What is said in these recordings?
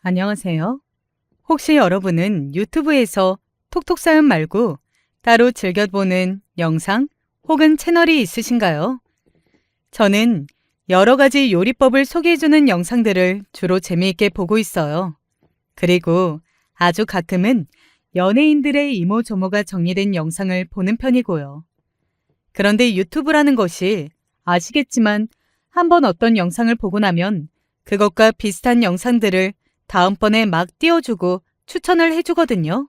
안녕하세요. 혹시 여러분은 유튜브에서 톡톡 사연 말고 따로 즐겨보는 영상 혹은 채널이 있으신가요? 저는 여러 가지 요리법을 소개해주는 영상들을 주로 재미있게 보고 있어요. 그리고 아주 가끔은 연예인들의 이모저모가 정리된 영상을 보는 편이고요. 그런데 유튜브라는 것이 아시겠지만 한번 어떤 영상을 보고 나면 그것과 비슷한 영상들을 다음번에 막 띄워주고 추천을 해주거든요.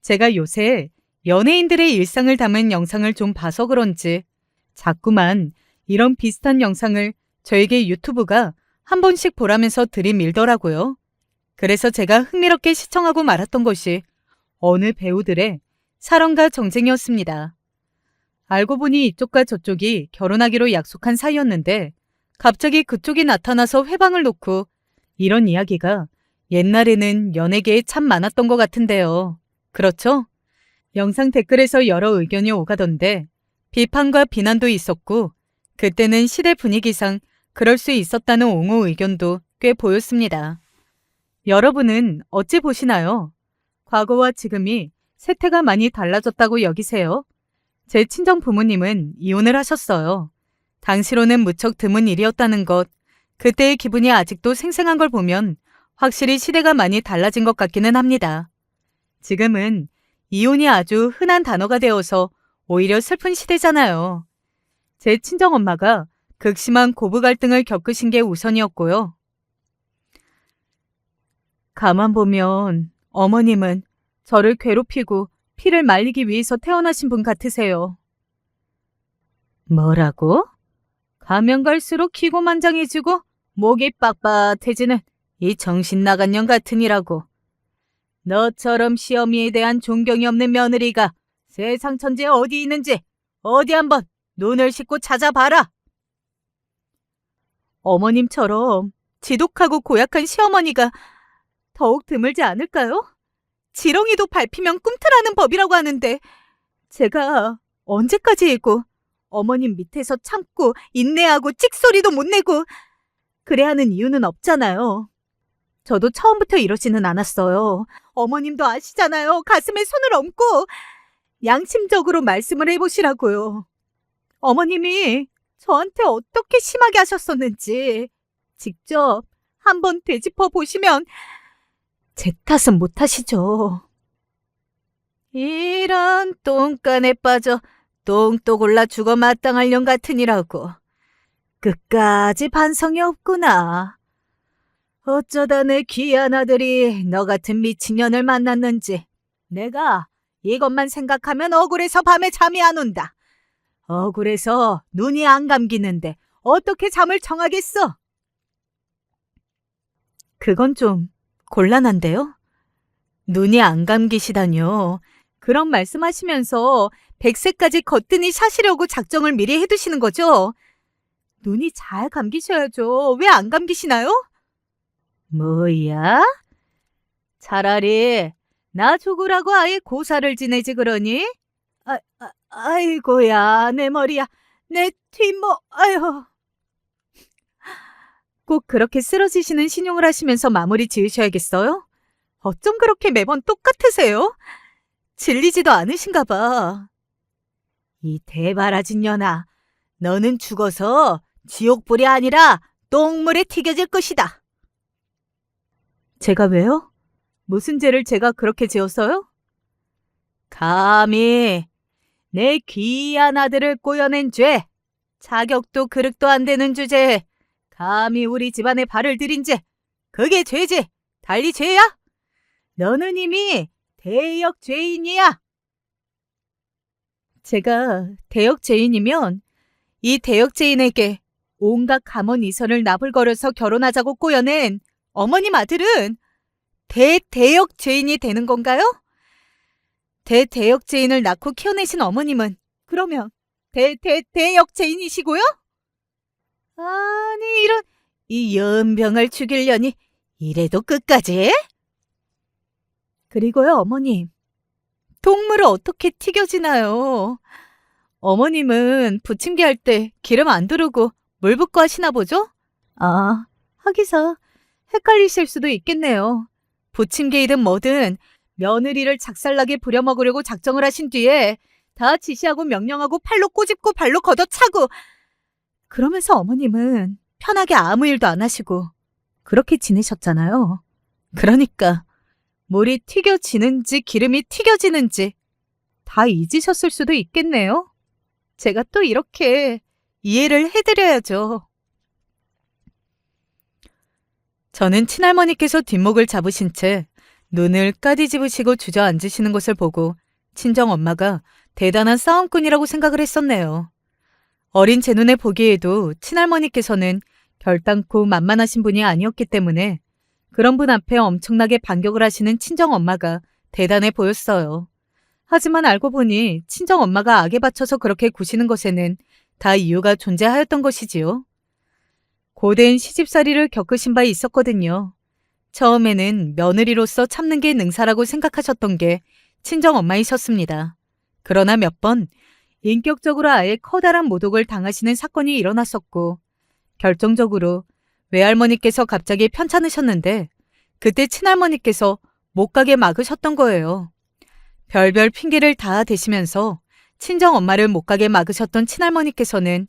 제가 요새 연예인들의 일상을 담은 영상을 좀 봐서 그런지 자꾸만 이런 비슷한 영상을 저에게 유튜브가 한 번씩 보라면서 들이밀더라고요. 그래서 제가 흥미롭게 시청하고 말았던 것이 어느 배우들의 사랑과 정쟁이었습니다. 알고 보니 이쪽과 저쪽이 결혼하기로 약속한 사이였는데 갑자기 그쪽이 나타나서 회방을 놓고 이런 이야기가 옛날에는 연예계에 참 많았던 것 같은데요. 그렇죠? 영상 댓글에서 여러 의견이 오가던데 비판과 비난도 있었고 그때는 시대 분위기상 그럴 수 있었다는 옹호 의견도 꽤 보였습니다. 여러분은 어찌 보시나요? 과거와 지금이 세태가 많이 달라졌다고 여기세요? 제 친정 부모님은 이혼을 하셨어요. 당시로는 무척 드문 일이었다는 것, 그때의 기분이 아직도 생생한 걸 보면 확실히 시대가 많이 달라진 것 같기는 합니다. 지금은 이혼이 아주 흔한 단어가 되어서 오히려 슬픈 시대잖아요. 제 친정엄마가 극심한 고부 갈등을 겪으신 게 우선이었고요. 가만 보면 어머님은 저를 괴롭히고 피를 말리기 위해서 태어나신 분 같으세요. 뭐라고? 가면 갈수록 기고만장해지고 목이 빳빳해지는 이 정신 나간 년 같으니라고. 너처럼 시어미에 대한 존경이 없는 며느리가 세상 천지에 어디 있는지 어디 한번 눈을 씻고 찾아봐라. 어머님처럼 지독하고 고약한 시어머니가 더욱 드물지 않을까요? 지렁이도 밟히면 꿈틀하는 법이라고 하는데 제가 언제까지이고 어머님 밑에서 참고 인내하고 찍소리도 못 내고 그래야 하는 이유는 없잖아요. 저도 처음부터 이러지는 않았어요. 어머님도 아시잖아요. 가슴에 손을 얹고 양심적으로 말씀을 해보시라고요. 어머님이 저한테 어떻게 심하게 하셨었는지 직접 한번 되짚어 보시면 제 탓은 못하시죠. 이런 똥간에 빠져 똥또 골라 죽어 마땅할 년 같으니라고. 끝까지 반성이 없구나. 어쩌다 내 귀한 아들이 너 같은 미친년을 만났는지 내가 이것만 생각하면 억울해서 밤에 잠이 안 온다. 억울해서 눈이 안 감기는데 어떻게 잠을 청하겠어? 그건 좀 곤란한데요? 눈이 안 감기시다뇨. 그런 말씀하시면서 100세까지 거뜬히 사시려고 작정을 미리 해두시는 거죠? 눈이 잘 감기셔야죠. 왜 안 감기시나요? 뭐야? 차라리 나 죽으라고 아예 고사를 지내지 그러니? 아이고야, 내 머리야. 내 뒷목, 아유. 꼭 그렇게 쓰러지시는 신용을 하시면서 마무리 지으셔야겠어요? 어쩜 그렇게 매번 똑같으세요? 질리지도 않으신가 봐. 이 대바라진 년아, 너는 죽어서 지옥불이 아니라 똥물에 튀겨질 것이다. 제가 왜요? 무슨 죄를 제가 그렇게 지었어요? 감히 내 귀한 아들을 꼬여낸 죄, 자격도 그릇도 안 되는 주제에 감히 우리 집안에 발을 들인 죄, 그게 죄지, 달리 죄야? 너는 이미 대역 죄인이야. 제가 대역 죄인이면 이 대역 죄인에게 온갖 감언 이설을 나불거려서 결혼하자고 꼬여낸 어머님 아들은 대역 죄인이 되는 건가요? 대역 죄인을 낳고 키워내신 어머님은 그러면 대역 죄인이시고요? 아니 이런 이 연병을 죽이려니 이래도 끝까지? 그리고요 어머님, 동물을 어떻게 튀겨지나요? 어머님은 부침개 할 때 기름 안 두르고 물 붓고 하시나 보죠? 아, 하기사 헷갈리실 수도 있겠네요. 부침개이든 뭐든 며느리를 작살나게 부려먹으려고 작정을 하신 뒤에 다 지시하고 명령하고 팔로 꼬집고 발로 걷어차고 그러면서 어머님은 편하게 아무 일도 안 하시고 그렇게 지내셨잖아요. 그러니까 물이 튀겨지는지 기름이 튀겨지는지 다 잊으셨을 수도 있겠네요. 제가 또 이렇게 이해를 해드려야죠. 저는 친할머니께서 뒷목을 잡으신 채 눈을 까디집으시고 주저앉으시는 것을 보고 친정엄마가 대단한 싸움꾼이라고 생각을 했었네요. 어린 제 눈에 보기에도 친할머니께서는 결단코 만만하신 분이 아니었기 때문에 그런 분 앞에 엄청나게 반격을 하시는 친정엄마가 대단해 보였어요. 하지만 알고 보니 친정엄마가 악에 받쳐서 그렇게 구시는 것에는 다 이유가 존재하였던 것이지요. 고된 시집살이를 겪으신 바 있었거든요. 처음에는 며느리로서 참는 게 능사라고 생각하셨던 게 친정엄마이셨습니다. 그러나 몇 번 인격적으로 아예 커다란 모독을 당하시는 사건이 일어났었고 결정적으로 외할머니께서 갑자기 편찮으셨는데 그때 친할머니께서 못 가게 막으셨던 거예요. 별별 핑계를 다 대시면서 친정엄마를 못 가게 막으셨던 친할머니께서는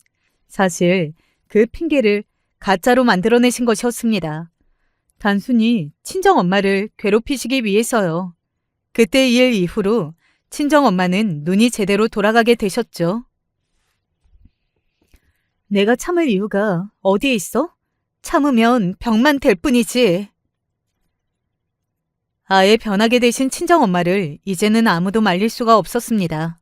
사실 그 핑계를 가짜로 만들어내신 것이었습니다. 단순히 친정엄마를 괴롭히시기 위해서요. 그때 일 이후로 친정엄마는 눈이 제대로 돌아가게 되셨죠. 내가 참을 이유가 어디에 있어? 참으면 병만 될 뿐이지. 아예 변하게 되신 친정엄마를 이제는 아무도 말릴 수가 없었습니다.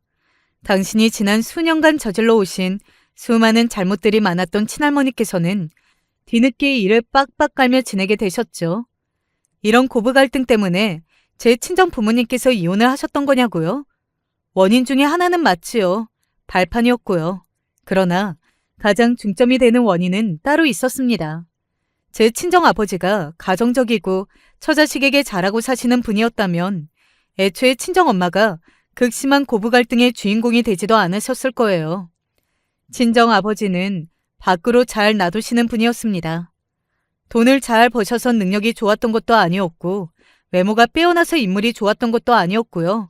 당신이 지난 수년간 저질러 오신 수많은 잘못들이 많았던 친할머니께서는 뒤늦게 이를 빡빡 깔며 지내게 되셨죠. 이런 고부 갈등 때문에 제 친정 부모님께서 이혼을 하셨던 거냐고요? 원인 중에 하나는 맞지요. 발판이었고요. 그러나 가장 중점이 되는 원인은 따로 있었습니다. 제 친정 아버지가 가정적이고 처자식에게 잘하고 사시는 분이었다면 애초에 친정 엄마가 극심한 고부 갈등의 주인공이 되지도 않으셨을 거예요. 친정 아버지는 밖으로 잘 놔두시는 분이었습니다. 돈을 잘 버셔서 능력이 좋았던 것도 아니었고 외모가 빼어나서 인물이 좋았던 것도 아니었고요.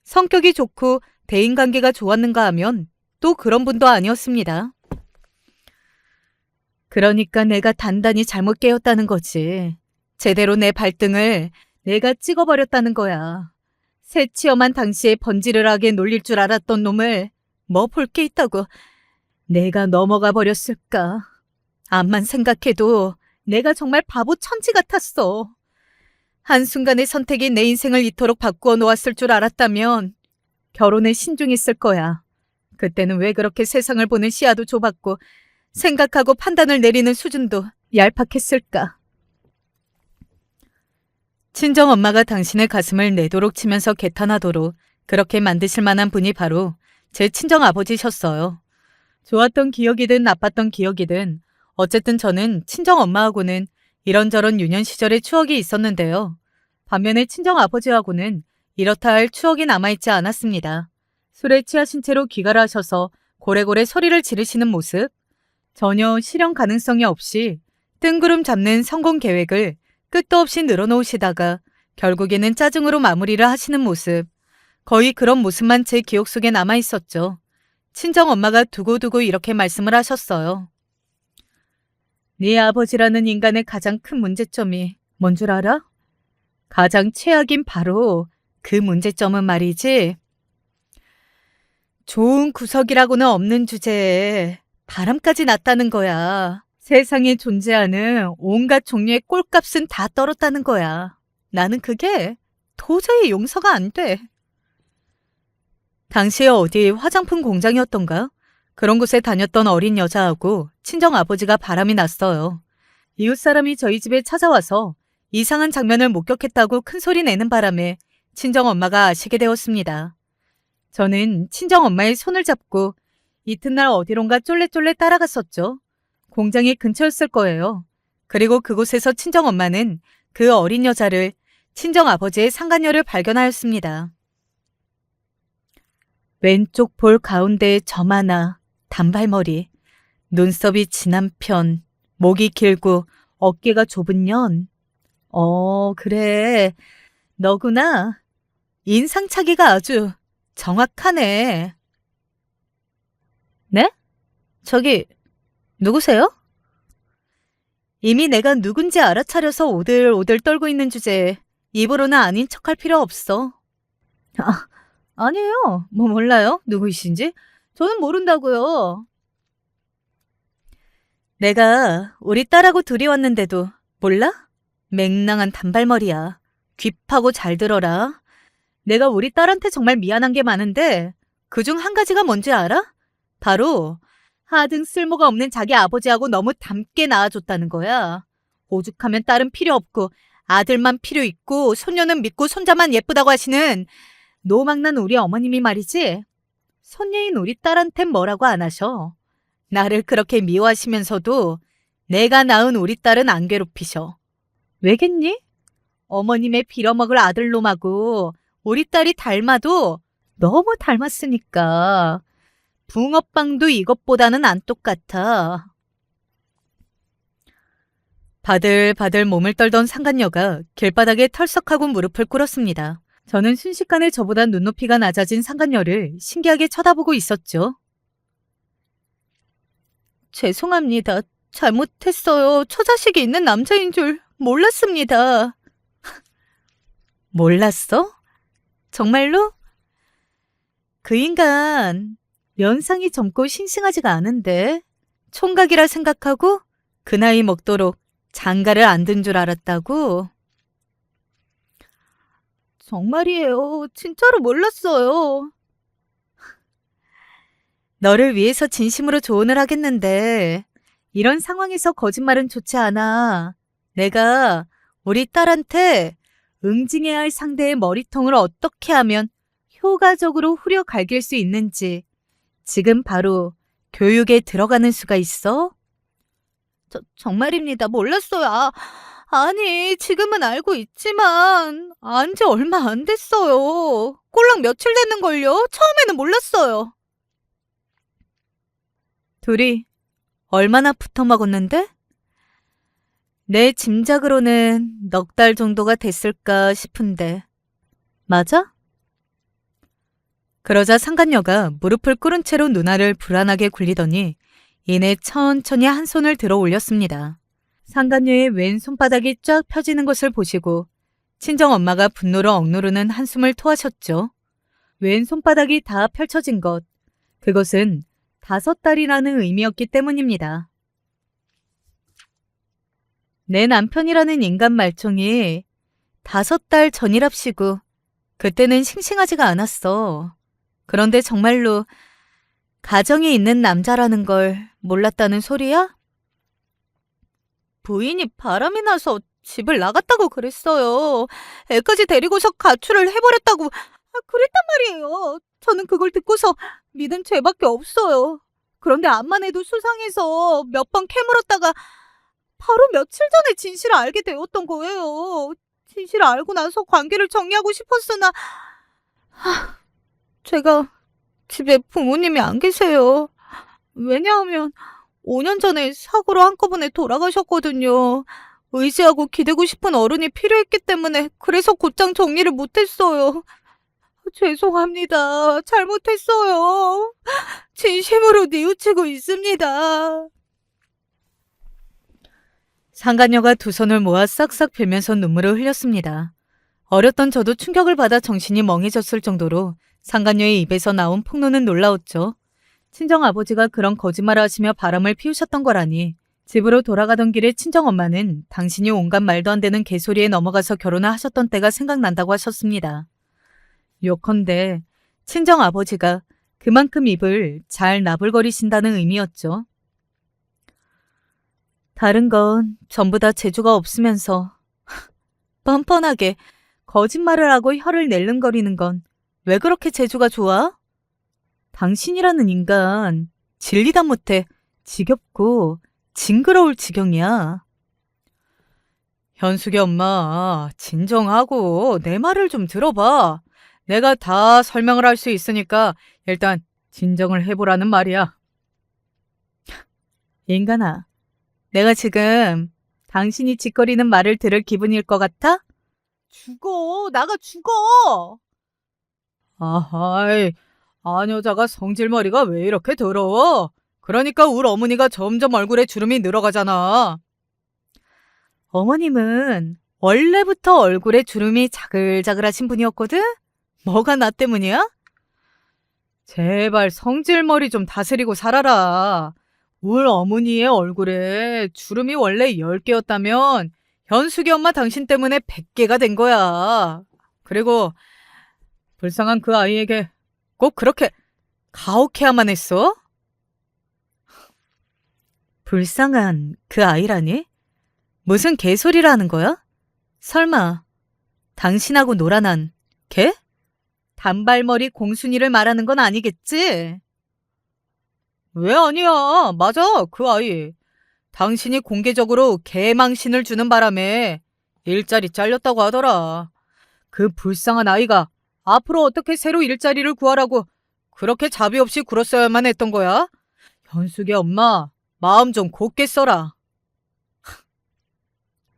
성격이 좋고 대인관계가 좋았는가 하면 또 그런 분도 아니었습니다. 그러니까 내가 단단히 잘못 깨었다는 거지. 제대로 내 발등을 내가 찍어버렸다는 거야. 새치엄한 당시에 번지르르하게 놀릴 줄 알았던 놈을 뭐 볼 게 있다고 내가 넘어가 버렸을까. 암만 생각해도 내가 정말 바보 천지 같았어. 한순간의 선택이 내 인생을 이토록 바꾸어 놓았을 줄 알았다면 결혼에 신중했을 거야. 그때는 왜 그렇게 세상을 보는 시야도 좁았고 생각하고 판단을 내리는 수준도 얄팍했을까. 친정엄마가 당신의 가슴을 내도록 치면서 개탄하도록 그렇게 만드실 만한 분이 바로 제 친정아버지셨어요. 좋았던 기억이든 나빴던 기억이든 어쨌든 저는 친정엄마하고는 이런저런 유년 시절의 추억이 있었는데요. 반면에 친정아버지하고는 이렇다 할 추억이 남아있지 않았습니다. 술에 취하신 채로 귀가를 하셔서 고래고래 소리를 지르시는 모습, 전혀 실현 가능성이 없이 뜬구름 잡는 성공 계획을 끝도 없이 늘어놓으시다가 결국에는 짜증으로 마무리를 하시는 모습, 거의 그런 모습만 제 기억 속에 남아있었죠. 친정엄마가 두고두고 이렇게 말씀을 하셨어요. 네 아버지라는 인간의 가장 큰 문제점이 뭔 줄 알아? 가장 최악인 바로 그 문제점은 말이지. 좋은 구석이라고는 없는 주제에 바람까지 났다는 거야. 세상에 존재하는 온갖 종류의 꼴값은 다 떨었다는 거야. 나는 그게 도저히 용서가 안 돼. 당시에 어디 화장품 공장이었던가? 그런 곳에 다녔던 어린 여자하고 친정아버지가 바람이 났어요. 이웃 사람이 저희 집에 찾아와서 이상한 장면을 목격했다고 큰 소리 내는 바람에 친정엄마가 아시게 되었습니다. 저는 친정엄마의 손을 잡고 이튿날 어디론가 쫄래쫄래 따라갔었죠. 공장이 근처였을 거예요. 그리고 그곳에서 친정엄마는 그 어린 여자를 친정아버지의 상간녀를 발견하였습니다. 왼쪽 볼 가운데에 점 하나, 단발머리, 눈썹이 진한 편, 목이 길고 어깨가 좁은 년, 그래. 너구나. 인상착의가 아주 정확하네. 네? 저기, 누구세요? 이미 내가 누군지 알아차려서 오들오들 떨고 있는 주제에 입으로는 아닌 척할 필요 없어. 아니에요. 뭐 몰라요? 누구이신지? 저는 모른다고요. 내가 우리 딸하고 둘이 왔는데도 몰라? 맹랑한 단발머리야. 귀파고 잘 들어라. 내가 우리 딸한테 정말 미안한 게 많은데 그중 한 가지가 뭔지 알아? 바로 하등 쓸모가 없는 자기 아버지하고 너무 닮게 낳아줬다는 거야. 오죽하면 딸은 필요 없고 아들만 필요 있고 손녀는 믿고 손자만 예쁘다고 하시는 노망난 우리 어머님이 말이지. 손녀인 우리 딸한텐 뭐라고 안 하셔. 나를 그렇게 미워하시면서도 내가 낳은 우리 딸은 안 괴롭히셔. 왜겠니? 어머님의 빌어먹을 아들놈하고 우리 딸이 닮아도 너무 닮았으니까. 붕어빵도 이것보다는 안 똑같아. 바들바들 몸을 떨던 상간녀가 길바닥에 털썩하고 무릎을 꿇었습니다. 저는 순식간에 저보다 눈높이가 낮아진 상간녀를 신기하게 쳐다보고 있었죠. 죄송합니다. 잘못했어요. 처자식이 있는 남자인 줄 몰랐습니다. 몰랐어? 정말로? 그 인간 면상이 젊고 싱싱하지가 않은데 총각이라 생각하고 그 나이 먹도록 장가를 안 든 줄 알았다고? 정말이에요. 진짜로 몰랐어요. 너를 위해서 진심으로 조언을 하겠는데 이런 상황에서 거짓말은 좋지 않아. 내가 우리 딸한테 응징해야 할 상대의 머리통을 어떻게 하면 효과적으로 후려 갈길 수 있는지 지금 바로 교육에 들어가는 수가 있어? 정말입니다. 몰랐어요. 아니, 지금은 알고 있지만 안지 얼마 안 됐어요. 꼴랑 며칠 됐는걸요? 처음에는 몰랐어요. 둘이 얼마나 붙어 먹었는데? 내 짐작으로는 넉 달 정도가 됐을까 싶은데. 맞아? 그러자 상간녀가 무릎을 꿇은 채로 누나를 불안하게 굴리더니 이내 천천히 한 손을 들어 올렸습니다. 상간녀의 왼 손바닥이 쫙 펴지는 것을 보시고 친정엄마가 분노로 억누르는 한숨을 토하셨죠. 왼 손바닥이 다 펼쳐진 것, 그것은 5달이라는 의미였기 때문입니다. 내 남편이라는 인간 말종이 5달 전이랍시고 그때는 싱싱하지가 않았어. 그런데 정말로 가정이 있는 남자라는 걸 몰랐다는 소리야? 부인이 바람이 나서 집을 나갔다고 그랬어요. 애까지 데리고서 가출을 해버렸다고 그랬단 말이에요. 저는 그걸 듣고서 믿은 죄밖에 없어요. 그런데 암만 해도 수상해서 몇 번 캐물었다가 바로 며칠 전에 진실을 알게 되었던 거예요. 진실을 알고 나서 관계를 정리하고 싶었으나 제가 집에 부모님이 안 계세요. 왜냐하면 5년 전에 사고로 한꺼번에 돌아가셨거든요. 의지하고 기대고 싶은 어른이 필요했기 때문에 그래서 곧장 정리를 못했어요. 죄송합니다. 잘못했어요. 진심으로 뉘우치고 있습니다. 상간녀가 두 손을 모아 싹싹 빌면서 눈물을 흘렸습니다. 어렸던 저도 충격을 받아 정신이 멍해졌을 정도로 상간녀의 입에서 나온 폭로는 놀라웠죠. 친정아버지가 그런 거짓말을 하시며 바람을 피우셨던 거라니. 집으로 돌아가던 길에 친정엄마는 당신이 온갖 말도 안 되는 개소리에 넘어가서 결혼을 하셨던 때가 생각난다고 하셨습니다. 요컨대 친정아버지가 그만큼 입을 잘 나불거리신다는 의미였죠. 다른 건 전부 다 재주가 없으면서 뻔뻔하게 거짓말을 하고 혀를 낼름거리는 건 왜 그렇게 재주가 좋아? 당신이라는 인간 질리다 못해 지겹고 징그러울 지경이야. 현숙이 엄마, 진정하고 내 말을 좀 들어봐. 내가 다 설명을 할 수 있으니까 일단 진정을 해보라는 말이야. 인간아, 내가 지금 당신이 짓거리는 말을 들을 기분일 것 같아? 죽어, 나가 죽어! 아하이, 아녀자가 성질머리가 왜 이렇게 더러워? 그러니까 우리 어머니가 점점 얼굴에 주름이 늘어가잖아. 어머님은 원래부터 얼굴에 주름이 자글자글하신 분이었거든? 뭐가 나 때문이야? 제발 성질머리 좀 다스리고 살아라. 울 어머니의 얼굴에 주름이 원래 10개였다면 현숙이 엄마 당신 때문에 100개가 된 거야. 그리고 불쌍한 그 아이에게 꼭 그렇게 가혹해야만 했어? 불쌍한 그 아이라니? 무슨 개소리라는 거야? 설마 당신하고 놀아난 개? 단발머리 공순이를 말하는 건 아니겠지? 왜 아니야? 맞아, 그 아이. 당신이 공개적으로 개망신을 주는 바람에 일자리 잘렸다고 하더라. 그 불쌍한 아이가 앞으로 어떻게 새로 일자리를 구하라고 그렇게 자비 없이 굴었어야만 했던 거야? 현숙의 엄마, 마음 좀 곧게 써라.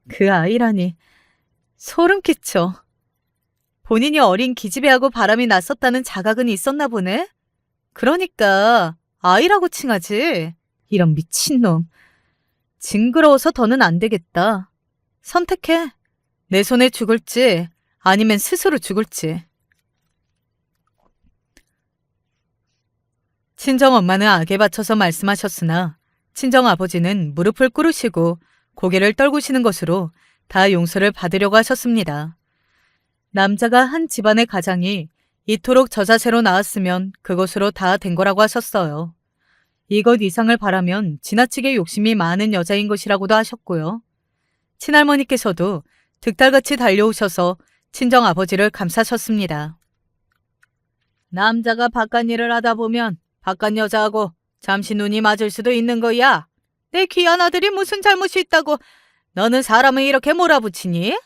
그 아이라니, 소름 끼쳐. 본인이 어린 기집애하고 바람이 났었다는 자각은 있었나 보네? 그러니까 아이라고 칭하지. 이런 미친놈. 징그러워서 더는 안 되겠다. 선택해. 내 손에 죽을지 아니면 스스로 죽을지. 친정엄마는 악에 받쳐서 말씀하셨으나 친정아버지는 무릎을 꿇으시고 고개를 떨구시는 것으로 다 용서를 받으려고 하셨습니다. 남자가 한 집안의 가장이 이토록 저자세로 나왔으면 그것으로 다 된 거라고 하셨어요. 이것 이상을 바라면 지나치게 욕심이 많은 여자인 것이라고도 하셨고요. 친할머니께서도 득달같이 달려오셔서 친정아버지를 감싸셨습니다. 남자가 바깥 일을 하다 보면 바깥 여자하고 잠시 눈이 맞을 수도 있는 거야. 내 귀한 아들이 무슨 잘못이 있다고 너는 사람을 이렇게 몰아붙이니?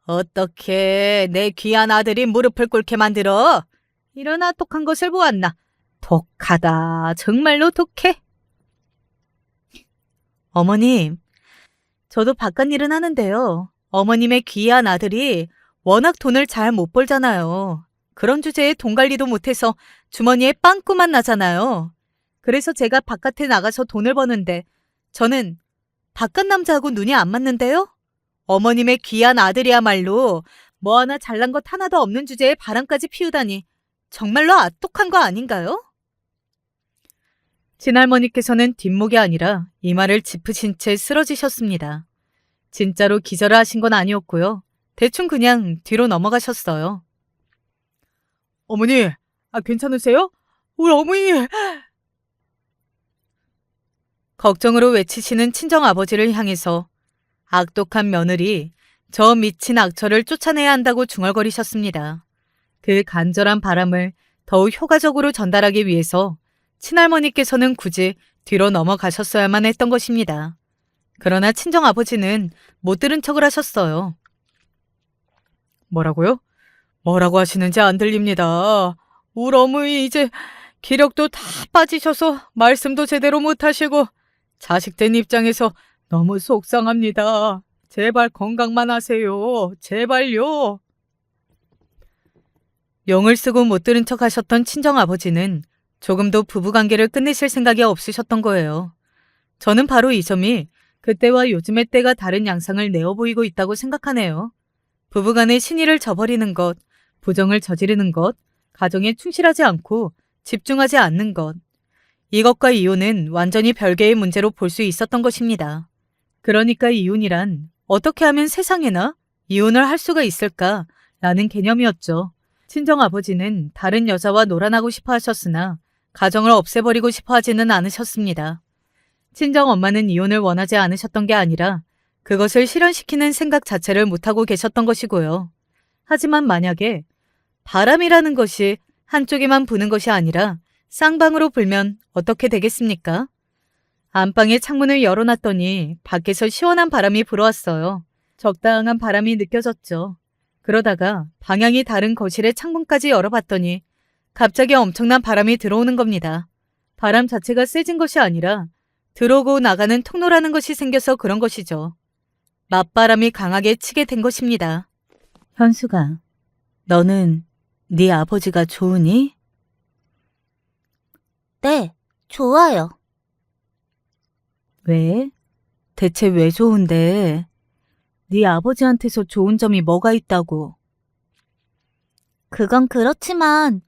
어떻게 내 귀한 아들이 무릎을 꿇게 만들어? 이런 아똑한 것을 보았나? 독하다. 정말로 독해. 어머님, 저도 바깥 일은 하는데요. 어머님의 귀한 아들이 워낙 돈을 잘 못 벌잖아요. 그런 주제에 돈 관리도 못해서 주머니에 빵꾸만 나잖아요. 그래서 제가 바깥에 나가서 돈을 버는데 저는 바깥 남자하고 눈이 안 맞는데요? 어머님의 귀한 아들이야말로 뭐 하나 잘난 것 하나도 없는 주제에 바람까지 피우다니 정말로 아똑한 거 아닌가요? 친할머니께서는 뒷목이 아니라 이마를 짚으신 채 쓰러지셨습니다. 진짜로 기절을 하신 건 아니었고요. 대충 그냥 뒤로 넘어가셨어요. 어머니, 괜찮으세요? 우리 어머니! 걱정으로 외치시는 친정아버지를 향해서 악독한 며느리, 저 미친 악처를 쫓아내야 한다고 중얼거리셨습니다. 그 간절한 바람을 더욱 효과적으로 전달하기 위해서 친할머니께서는 굳이 뒤로 넘어가셨어야만 했던 것입니다. 그러나 친정아버지는 못 들은 척을 하셨어요. 뭐라고요? 뭐라고 하시는지 안 들립니다. 우리 어머니 이제 기력도 다 빠지셔서 말씀도 제대로 못하시고 자식된 입장에서 너무 속상합니다. 제발 건강만 하세요. 제발요. 용을 쓰고 못 들은 척 하셨던 친정아버지는 조금도 부부관계를 끝내실 생각이 없으셨던 거예요. 저는 바로 이 점이 그때와 요즘의 때가 다른 양상을 내어 보이고 있다고 생각하네요. 부부간의 신의를 저버리는 것, 부정을 저지르는 것, 가정에 충실하지 않고 집중하지 않는 것. 이것과 이혼은 완전히 별개의 문제로 볼 수 있었던 것입니다. 그러니까 이혼이란 어떻게 하면 세상에나 이혼을 할 수가 있을까라는 개념이었죠. 친정아버지는 다른 여자와 놀아나고 싶어 하셨으나 가정을 없애버리고 싶어 하지는 않으셨습니다. 친정엄마는 이혼을 원하지 않으셨던 게 아니라 그것을 실현시키는 생각 자체를 못하고 계셨던 것이고요. 하지만 만약에 바람이라는 것이 한쪽에만 부는 것이 아니라 쌍방으로 불면 어떻게 되겠습니까? 안방에 창문을 열어놨더니 밖에서 시원한 바람이 불어왔어요. 적당한 바람이 느껴졌죠. 그러다가 방향이 다른 거실의 창문까지 열어봤더니 갑자기 엄청난 바람이 들어오는 겁니다. 바람 자체가 세진 것이 아니라 들어오고 나가는 통로라는 것이 생겨서 그런 것이죠. 맞바람이 강하게 치게 된 것입니다. 현수가, 너는 네 아버지가 좋으니? 네, 좋아요. 왜? 대체 왜 좋은데? 네 아버지한테서 좋은 점이 뭐가 있다고? 그건 그렇지만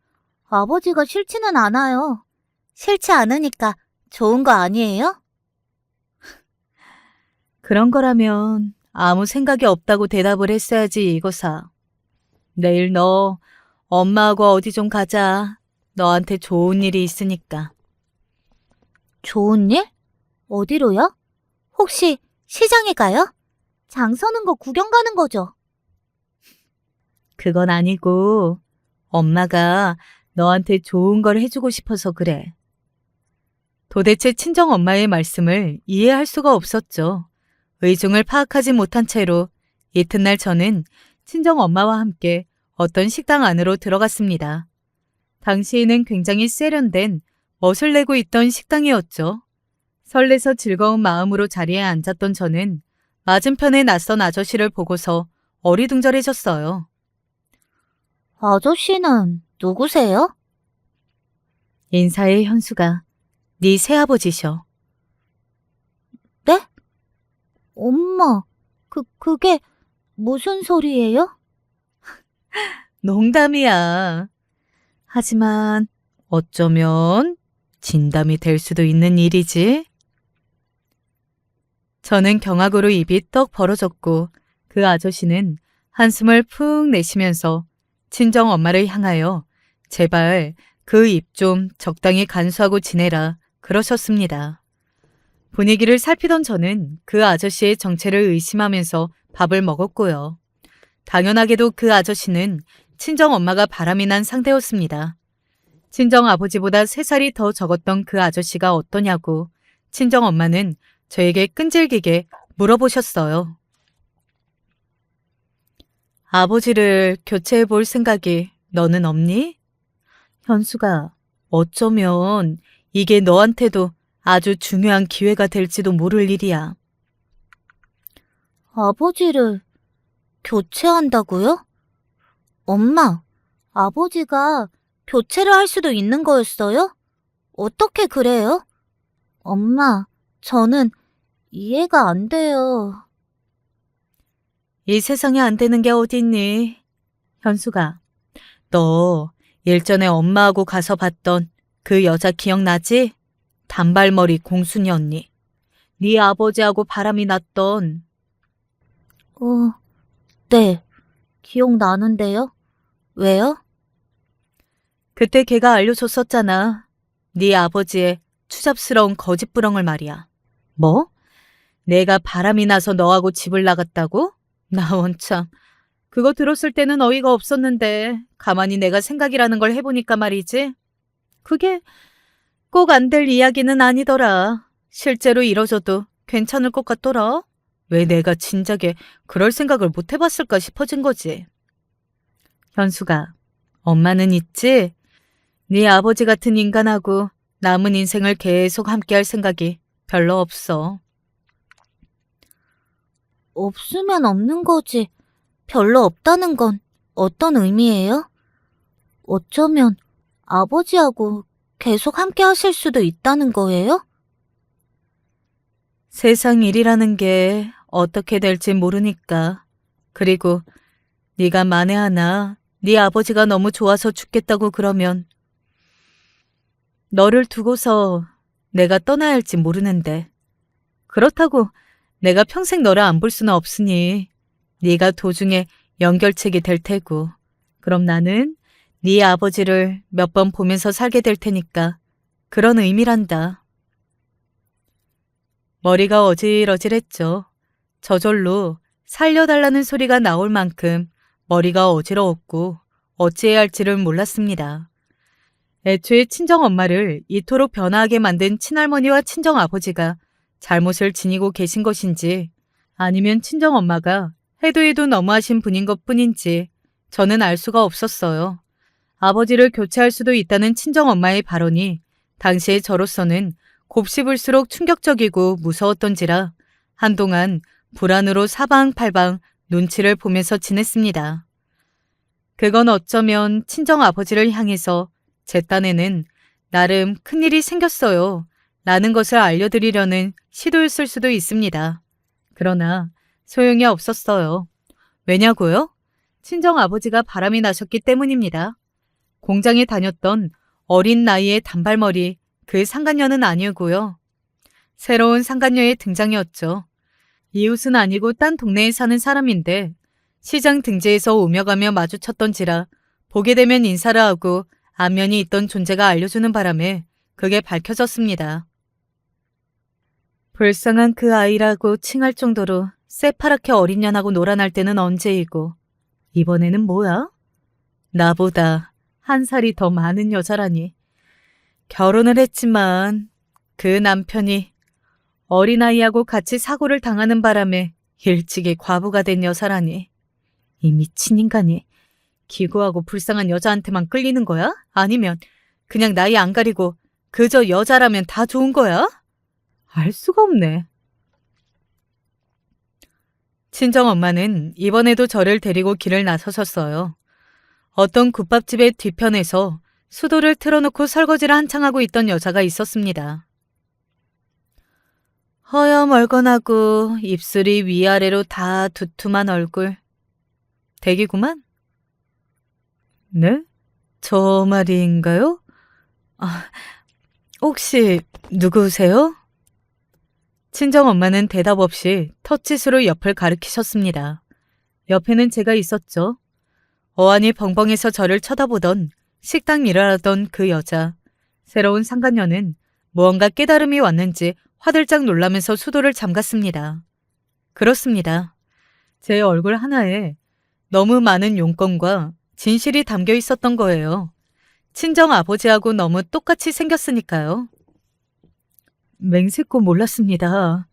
아버지가 싫지는 않아요. 싫지 않으니까 좋은 거 아니에요? 그런 거라면 아무 생각이 없다고 대답을 했어야지, 이거사. 내일 너 엄마하고 어디 좀 가자. 너한테 좋은 일이 있으니까. 좋은 일? 어디로요? 혹시 시장에 가요? 장 서는 거 구경 가는 거죠? 그건 아니고 엄마가 너한테 좋은 걸 해주고 싶어서 그래. 도대체 친정 엄마의 말씀을 이해할 수가 없었죠. 의중을 파악하지 못한 채로 이튿날 저는 친정 엄마와 함께 어떤 식당 안으로 들어갔습니다. 당시에는 굉장히 세련된 멋을 내고 있던 식당이었죠. 설레서 즐거운 마음으로 자리에 앉았던 저는 맞은편에 낯선 아저씨를 보고서 어리둥절해졌어요. 아저씨는 누구세요? 인사의 현수가 네 새아버지셔. 네? 엄마, 그게 무슨 소리예요? 농담이야. 하지만 어쩌면 진담이 될 수도 있는 일이지. 저는 경악으로 입이 떡 벌어졌고 그 아저씨는 한숨을 푹 내쉬면서 친정 엄마를 향하여 제발 그 입 좀 적당히 간수하고 지내라 그러셨습니다. 분위기를 살피던 저는 그 아저씨의 정체를 의심하면서 밥을 먹었고요. 당연하게도 그 아저씨는 친정 엄마가 바람이 난 상태였습니다. 친정 아버지보다 3살이 더 적었던 그 아저씨가 어떠냐고 친정 엄마는 저에게 끈질기게 물어보셨어요. 아버지를 교체해 볼 생각이 너는 없니? 현수가, 어쩌면 이게 너한테도 아주 중요한 기회가 될지도 모를 일이야. 아버지를 교체한다고요? 엄마, 아버지가 교체를 할 수도 있는 거였어요? 어떻게 그래요? 엄마, 저는 이해가 안 돼요. 이 세상에 안 되는 게 어딨니? 현수가, 너 일전에 엄마하고 가서 봤던 그 여자 기억나지? 단발머리 공순이 언니. 네 아버지하고 바람이 났던. 네, 기억나는데요. 왜요? 그때 걔가 알려줬었잖아. 네 아버지의 추잡스러운 거짓부렁을 말이야. 뭐? 내가 바람이 나서 너하고 집을 나갔다고? 나 원참. 그거 들었을 때는 어이가 없었는데 가만히 내가 생각이라는 걸 해보니까 말이지. 그게 꼭 안 될 이야기는 아니더라. 실제로 이뤄져도 괜찮을 것 같더라. 왜 내가 진작에 그럴 생각을 못 해봤을까 싶어진 거지. 현수가, 엄마는 있지? 네 아버지 같은 인간하고 남은 인생을 계속 함께할 생각이 별로 없어. 없으면 없는 거지. 별로 없다는 건 어떤 의미예요? 어쩌면 아버지하고 계속 함께 하실 수도 있다는 거예요? 세상 일이라는 게 어떻게 될지 모르니까. 그리고 네가 만에 하나 네 아버지가 너무 좋아서 죽겠다고 그러면 너를 두고서 내가 떠나야 할지 모르는데. 그렇다고 내가 평생 너를 안 볼 수는 없으니 네가 도중에 연결책이 될 테고. 그럼 나는 네 아버지를 몇 번 보면서 살게 될 테니까 그런 의미란다. 머리가 어질어질했죠. 저절로 살려달라는 소리가 나올 만큼 머리가 어지러웠고 어찌해야 할지를 몰랐습니다. 애초에 친정엄마를 이토록 변화하게 만든 친할머니와 친정아버지가 잘못을 지니고 계신 것인지 아니면 친정엄마가 해도 해도 너무하신 분인 것뿐인지 저는 알 수가 없었어요. 아버지를 교체할 수도 있다는 친정엄마의 발언이 당시의 저로서는 곱씹을수록 충격적이고 무서웠던지라 한동안 불안으로 사방팔방 눈치를 보면서 지냈습니다. 그건 어쩌면 친정아버지를 향해서 제 딴에는 나름 큰일이 생겼어요 라는 것을 알려드리려는 시도였을 수도 있습니다. 그러나 소용이 없었어요. 왜냐고요? 친정아버지가 바람이 나셨기 때문입니다. 공장에 다녔던 어린 나이의 단발머리 그 상간녀는 아니고요. 새로운 상간녀의 등장이었죠. 이웃은 아니고 딴 동네에 사는 사람인데 시장 등지에서 오며 가며 마주쳤던지라 보게 되면 인사를 하고 안면이 있던 존재가 알려주는 바람에 그게 밝혀졌습니다. 불쌍한 그 아이라고 칭할 정도로 새파랗게 어린 년하고 놀아날 때는 언제이고 이번에는 뭐야? 나보다 한 살이 더 많은 여자라니. 결혼을 했지만 그 남편이 어린아이하고 같이 사고를 당하는 바람에 일찍이 과부가 된 여자라니. 이 미친 인간이 기구하고 불쌍한 여자한테만 끌리는 거야? 아니면 그냥 나이 안 가리고 그저 여자라면 다 좋은 거야? 알 수가 없네. 친정엄마는 이번에도 저를 데리고 길을 나서셨어요. 어떤 국밥집의 뒤편에서 수도를 틀어놓고 설거지를 한창 하고 있던 여자가 있었습니다. 허여멀건하고 입술이 위아래로 다 두툼한 얼굴. 대기구만? 네? 저 말인가요? 혹시 누구세요? 친정엄마는 대답 없이 텃짓으로 옆을 가리키셨습니다. 옆에는 제가 있었죠. 어안이 벙벙해서 저를 쳐다보던 식당 일을 하던 그 여자. 새로운 상간녀는 무언가 깨달음이 왔는지 화들짝 놀라면서 수도를 잠갔습니다. 그렇습니다. 제 얼굴 하나에 너무 많은 용건과 진실이 담겨 있었던 거예요. 친정 아버지하고 너무 똑같이 생겼으니까요. 맹세코 몰랐습니다.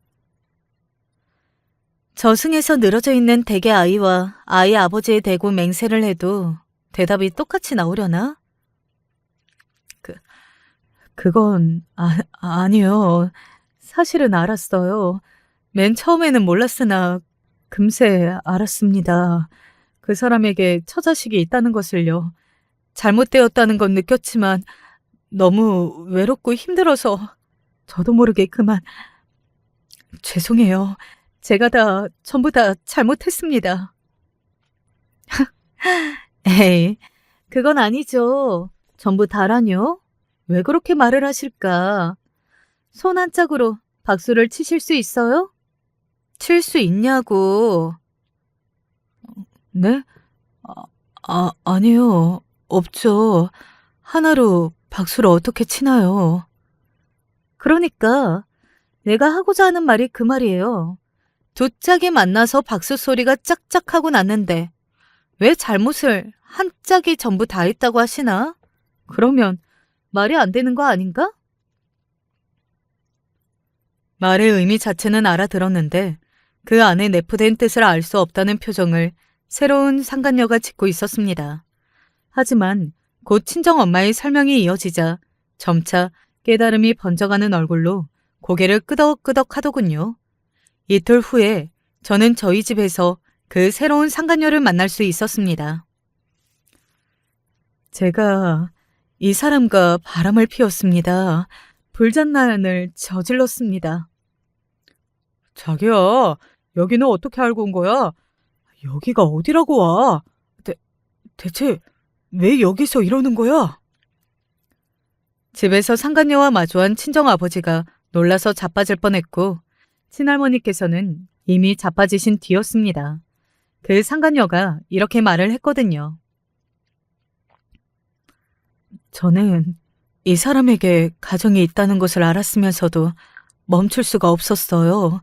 저승에서 늘어져 있는 댁의 아이와 아이 아버지에 대고 맹세를 해도 대답이 똑같이 나오려나? 그건 아니요. 사실은 알았어요. 맨 처음에는 몰랐으나 금세 알았습니다. 그 사람에게 처자식이 있다는 것을요. 잘못되었다는 건 느꼈지만 너무 외롭고 힘들어서 저도 모르게 그만. 죄송해요. 제가 전부 다 잘못했습니다. 에이, 그건 아니죠. 전부 다라뇨? 왜 그렇게 말을 하실까? 손 한 짝으로 박수를 치실 수 있어요? 칠 수 있냐고. 네? 아니요. 없죠. 하나로 박수를 어떻게 치나요? 그러니까 내가 하고자 하는 말이 그 말이에요. 두 짝이 만나서 박수 소리가 짝짝하고 났는데 왜 잘못을 한 짝이 전부 다 했다고 하시나? 그러면 말이 안 되는 거 아닌가? 말의 의미 자체는 알아들었는데 그 안에 내포된 뜻을 알 수 없다는 표정을 새로운 상간녀가 짓고 있었습니다. 하지만 곧 친정엄마의 설명이 이어지자 점차 깨달음이 번져가는 얼굴로 고개를 끄덕끄덕 하더군요. 이틀 후에 저는 저희 집에서 그 새로운 상간녀를 만날 수 있었습니다. 제가 이 사람과 바람을 피웠습니다. 불장난을 저질렀습니다. 자기야, 여기는 어떻게 알고 온 거야? 여기가 어디라고 와? 대체 왜 여기서 이러는 거야? 집에서 상간녀와 마주한 친정아버지가 놀라서 자빠질 뻔했고 친할머니께서는 이미 자빠지신 뒤였습니다. 그 상간녀가 이렇게 말을 했거든요. 저는 이 사람에게 가정이 있다는 것을 알았으면서도 멈출 수가 없었어요.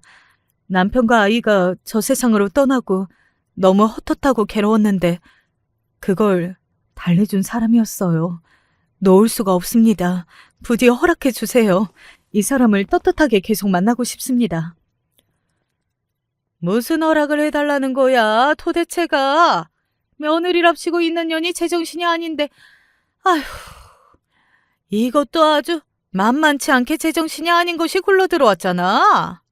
남편과 아이가 저 세상으로 떠나고 너무 헛헛하고 괴로웠는데 그걸 달래준 사람이었어요. 놓을 수가 없습니다. 부디 허락해 주세요. 이 사람을 떳떳하게 계속 만나고 싶습니다. 무슨 허락을 해달라는 거야, 도대체가. 며느리랍시고 있는 년이 제정신이 아닌데. 아휴, 이것도 아주 만만치 않게 제정신이 아닌 것이 굴러 들어왔잖아.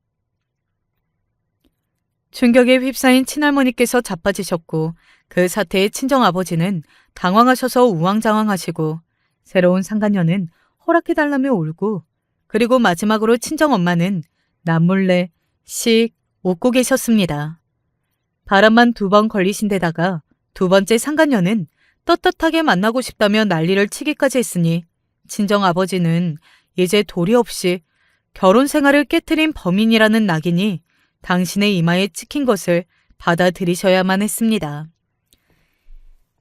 충격에 휩싸인 친할머니께서 자빠지셨고 그 사태에 친정아버지는 당황하셔서 우왕좌왕하시고 새로운 상간녀는 허락해달라며 울고 그리고 마지막으로 친정엄마는 남몰래 씩 웃고 계셨습니다. 바람만 2번 걸리신 데다가 2번째 상간녀는 떳떳하게 만나고 싶다며 난리를 치기까지 했으니 친정아버지는 이제 도리 없이 결혼 생활을 깨트린 범인이라는 낙인이 당신의 이마에 찍힌 것을 받아들이셔야만 했습니다.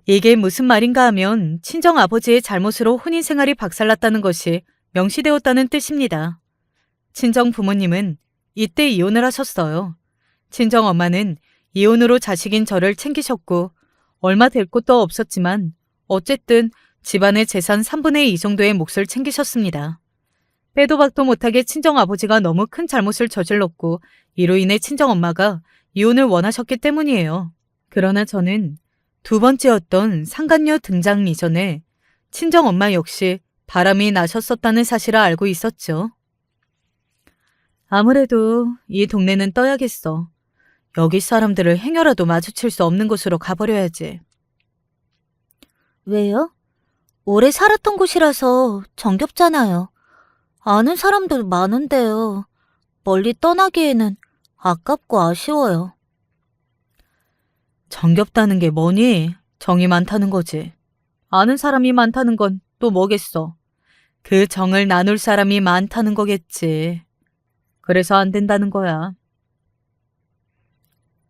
이게 무슨 말인가 하면 친정아버지의 잘못으로 혼인생활이 박살났다는 것이 명시되었다는 뜻입니다. 친정부모님은 이때 이혼을 하셨어요. 친정엄마는 이혼으로 자식인 저를 챙기셨고 얼마 될 것도 없었지만 어쨌든 집안의 재산 3분의 2 정도의 몫을 챙기셨습니다. 빼도 박도 못하게 친정아버지가 너무 큰 잘못을 저질렀고 이로 인해 친정엄마가 이혼을 원하셨기 때문이에요. 그러나 저는 2번째였던 상간녀 등장 이전에 친정엄마 역시 바람이 나셨었다는 사실을 알고 있었죠. 아무래도 이 동네는 떠야겠어. 여기 사람들을 행여라도 마주칠 수 없는 곳으로 가버려야지. 왜요? 오래 살았던 곳이라서 정겹잖아요. 아는 사람도 많은데요. 멀리 떠나기에는 아깝고 아쉬워요. 정겹다는 게 뭐니? 정이 많다는 거지. 아는 사람이 많다는 건 또 뭐겠어? 그 정을 나눌 사람이 많다는 거겠지. 그래서 안 된다는 거야.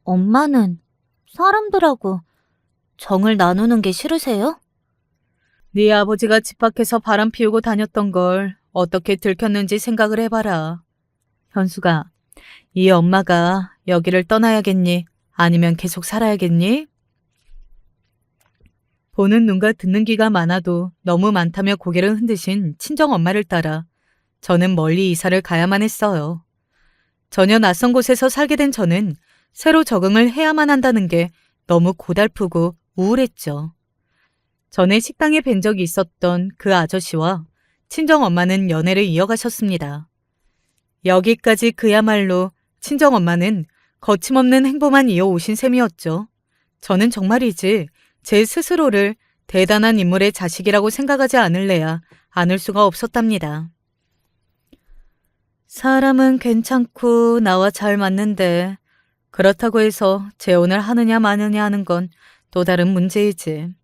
엄마는 사람들하고 정을 나누는 게 싫으세요? 네 아버지가 집 밖에서 바람 피우고 다녔던 걸 어떻게 들켰는지 생각을 해봐라. 현수가, 이 엄마가 여기를 떠나야겠니? 아니면 계속 살아야겠니? 보는 눈과 듣는 귀가 많아도 너무 많다며 고개를 흔드신 친정엄마를 따라 저는 멀리 이사를 가야만 했어요. 전혀 낯선 곳에서 살게 된 저는 새로 적응을 해야만 한다는 게 너무 고달프고 우울했죠. 전에 식당에 뵌 적이 있었던 그 아저씨와 친정엄마는 연애를 이어가셨습니다. 여기까지 그야말로 친정엄마는 거침없는 행보만 이어오신 셈이었죠. 저는 정말이지 제 스스로를 대단한 인물의 자식이라고 생각하지 않을래야 않을 수가 없었답니다. 사람은 괜찮고 나와 잘 맞는데 그렇다고 해서 재혼을 하느냐 마느냐 하는 건 또 다른 문제이지.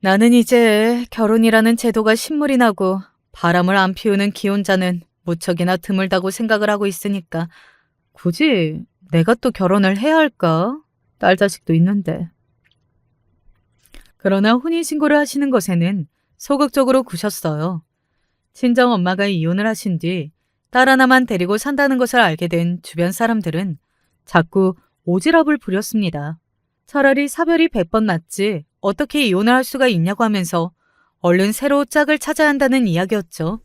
나는 이제 결혼이라는 제도가 신물이 나고 바람을 안 피우는 기혼자는 무척이나 드물다고 생각을 하고 있으니까 굳이 내가 또 결혼을 해야 할까? 딸 자식도 있는데. 그러나 혼인신고를 하시는 것에는 소극적으로 구셨어요. 친정엄마가 이혼을 하신 뒤 딸 하나만 데리고 산다는 것을 알게 된 주변 사람들은 자꾸 오지랖을 부렸습니다. 차라리 사별이 100번 낫지 어떻게 이혼을 할 수가 있냐고 하면서 얼른 새로 짝을 찾아야 한다는 이야기였죠.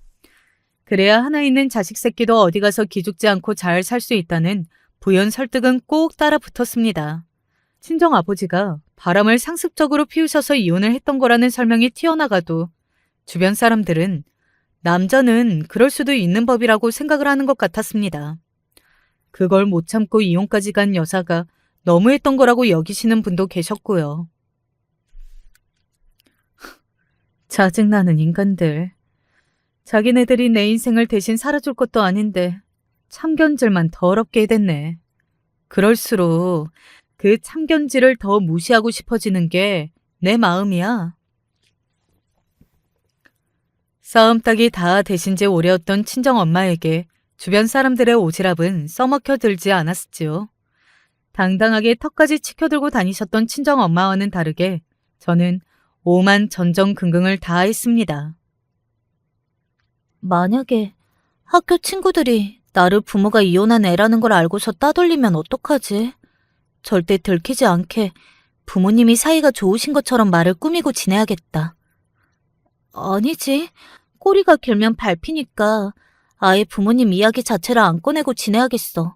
그래야 하나 있는 자식 새끼도 어디 가서 기죽지 않고 잘 살 수 있다는 부연 설득은 꼭 따라 붙었습니다. 친정아버지가 바람을 상습적으로 피우셔서 이혼을 했던 거라는 설명이 튀어나가도 주변 사람들은 남자는 그럴 수도 있는 법이라고 생각을 하는 것 같았습니다. 그걸 못 참고 이혼까지 간 여자가 너무했던 거라고 여기시는 분도 계셨고요. 짜증나는 인간들. 자기네들이 내 인생을 대신 살아줄 것도 아닌데 참견질만 더럽게 해댔네. 그럴수록 그 참견질을 더 무시하고 싶어지는 게 내 마음이야. 싸움닭이 다 대신 지 오래였던 친정엄마에게 주변 사람들의 오지랖은 써먹혀 들지 않았지요. 당당하게 턱까지 치켜들고 다니셨던 친정엄마와는 다르게 저는 오만 전전긍긍을 다했습니다. 만약에 학교 친구들이 나를 부모가 이혼한 애라는 걸 알고서 따돌리면 어떡하지? 절대 들키지 않게 부모님이 사이가 좋으신 것처럼 말을 꾸미고 지내야겠다. 아니지. 꼬리가 길면 밟히니까 아예 부모님 이야기 자체를 안 꺼내고 지내야겠어.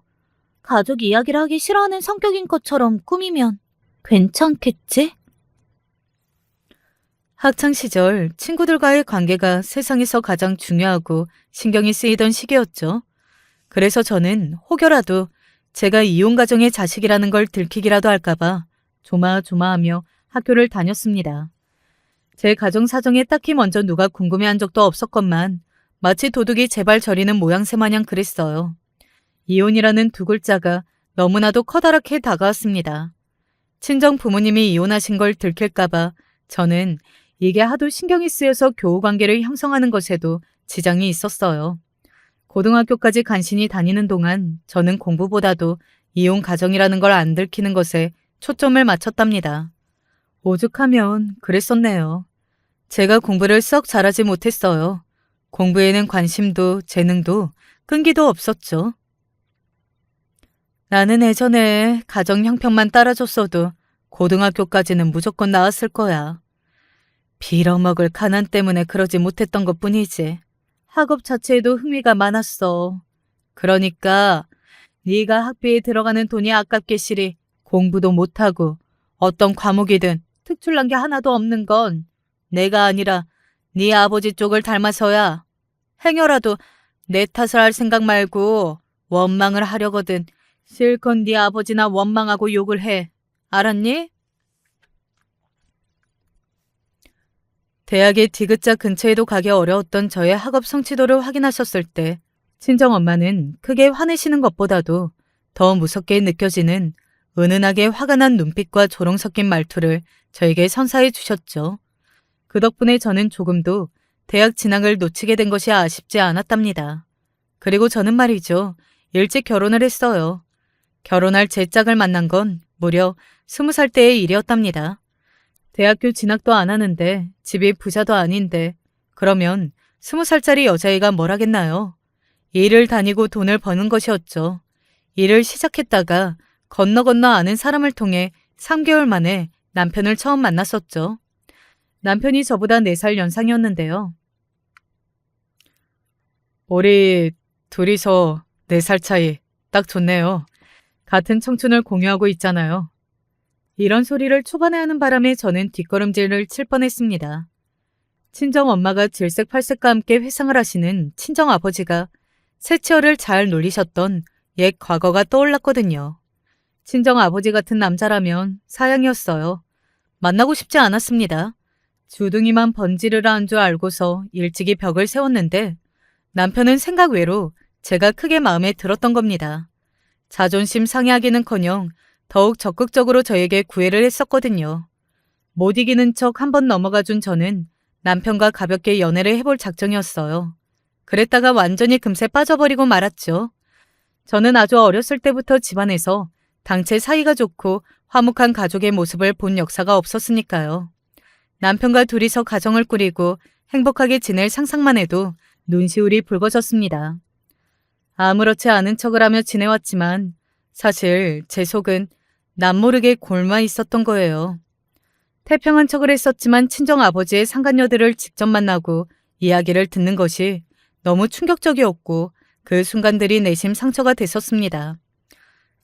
가족 이야기를 하기 싫어하는 성격인 것처럼 꾸미면 괜찮겠지? 학창시절 친구들과의 관계가 세상에서 가장 중요하고 신경이 쓰이던 시기였죠. 그래서 저는 혹여라도 제가 이혼 가정의 자식이라는 걸 들키기라도 할까봐 조마조마하며 학교를 다녔습니다. 제 가정 사정에 딱히 먼저 누가 궁금해한 적도 없었건만 마치 도둑이 제발 저리는 모양새 마냥 그랬어요. 이혼이라는 두 글자가 너무나도 커다랗게 다가왔습니다. 친정 부모님이 이혼하신 걸 들킬까봐 저는 이게 하도 신경이 쓰여서 교우 관계를 형성하는 것에도 지장이 있었어요. 고등학교까지 간신히 다니는 동안 저는 공부보다도 이혼 가정이라는 걸 안 들키는 것에 초점을 맞췄답니다. 오죽하면 그랬었네요. 제가 공부를 썩 잘하지 못했어요. 공부에는 관심도 재능도 끈기도 없었죠. 나는 예전에 가정 형편만 따라줬어도 고등학교까지는 무조건 나왔을 거야. 빌어먹을 가난 때문에 그러지 못했던 것뿐이지. 학업 자체에도 흥미가 많았어. 그러니까 네가 학비에 들어가는 돈이 아깝게 시리 공부도 못하고 어떤 과목이든 특출난 게 하나도 없는 건 내가 아니라 네 아버지 쪽을 닮아서야. 행여라도 내 탓을 할 생각 말고 원망을 하려거든 실컷 네 아버지나 원망하고 욕을 해. 알았니? 대학의 디귿자 근처에도 가기 어려웠던 저의 학업 성취도를 확인하셨을 때 친정엄마는 크게 화내시는 것보다도 더 무섭게 느껴지는 은은하게 화가 난 눈빛과 조롱 섞인 말투를 저에게 선사해 주셨죠. 그 덕분에 저는 조금도 대학 진학을 놓치게 된 것이 아쉽지 않았답니다. 그리고 저는 말이죠. 일찍 결혼을 했어요. 결혼할 제 짝을 만난 건 무려 20살 때의 일이었답니다. 대학교 진학도 안 하는데 집이 부자도 아닌데 그러면 20살짜리 여자애가 뭘 하겠나요? 일을 다니고 돈을 버는 것이었죠. 일을 시작했다가 건너 아는 사람을 통해 3개월 만에 남편을 처음 만났었죠. 남편이 저보다 4살 연상이었는데요. 우리 둘이서 4살 차이 딱 좋네요. 같은 청춘을 공유하고 있잖아요. 이런 소리를 초반에 하는 바람에 저는 뒷걸음질을 칠 뻔했습니다. 친정엄마가 질색팔색과 함께 회상을 하시는 친정아버지가 새치어를 잘 놀리셨던 옛 과거가 떠올랐거든요. 친정아버지 같은 남자라면 사양이었어요. 만나고 싶지 않았습니다. 주둥이만 번지르르 한 줄 알고서 일찍이 벽을 세웠는데 남편은 생각 외로 제가 크게 마음에 들었던 겁니다. 자존심 상해하기는커녕 더욱 적극적으로 저에게 구애를 했었거든요. 못 이기는 척 한번 넘어가 준 저는 남편과 가볍게 연애를 해볼 작정이었어요. 그랬다가 완전히 금세 빠져버리고 말았죠. 저는 아주 어렸을 때부터 집안에서 당최 사이가 좋고 화목한 가족의 모습을 본 역사가 없었으니까요. 남편과 둘이서 가정을 꾸리고 행복하게 지낼 상상만 해도 눈시울이 붉어졌습니다. 아무렇지 않은 척을 하며 지내왔지만 사실 제 속은 남모르게 골마 있었던 거예요. 태평한 척을 했었지만 친정아버지의 상간녀들을 직접 만나고 이야기를 듣는 것이 너무 충격적이었고 그 순간들이 내심 상처가 됐었습니다.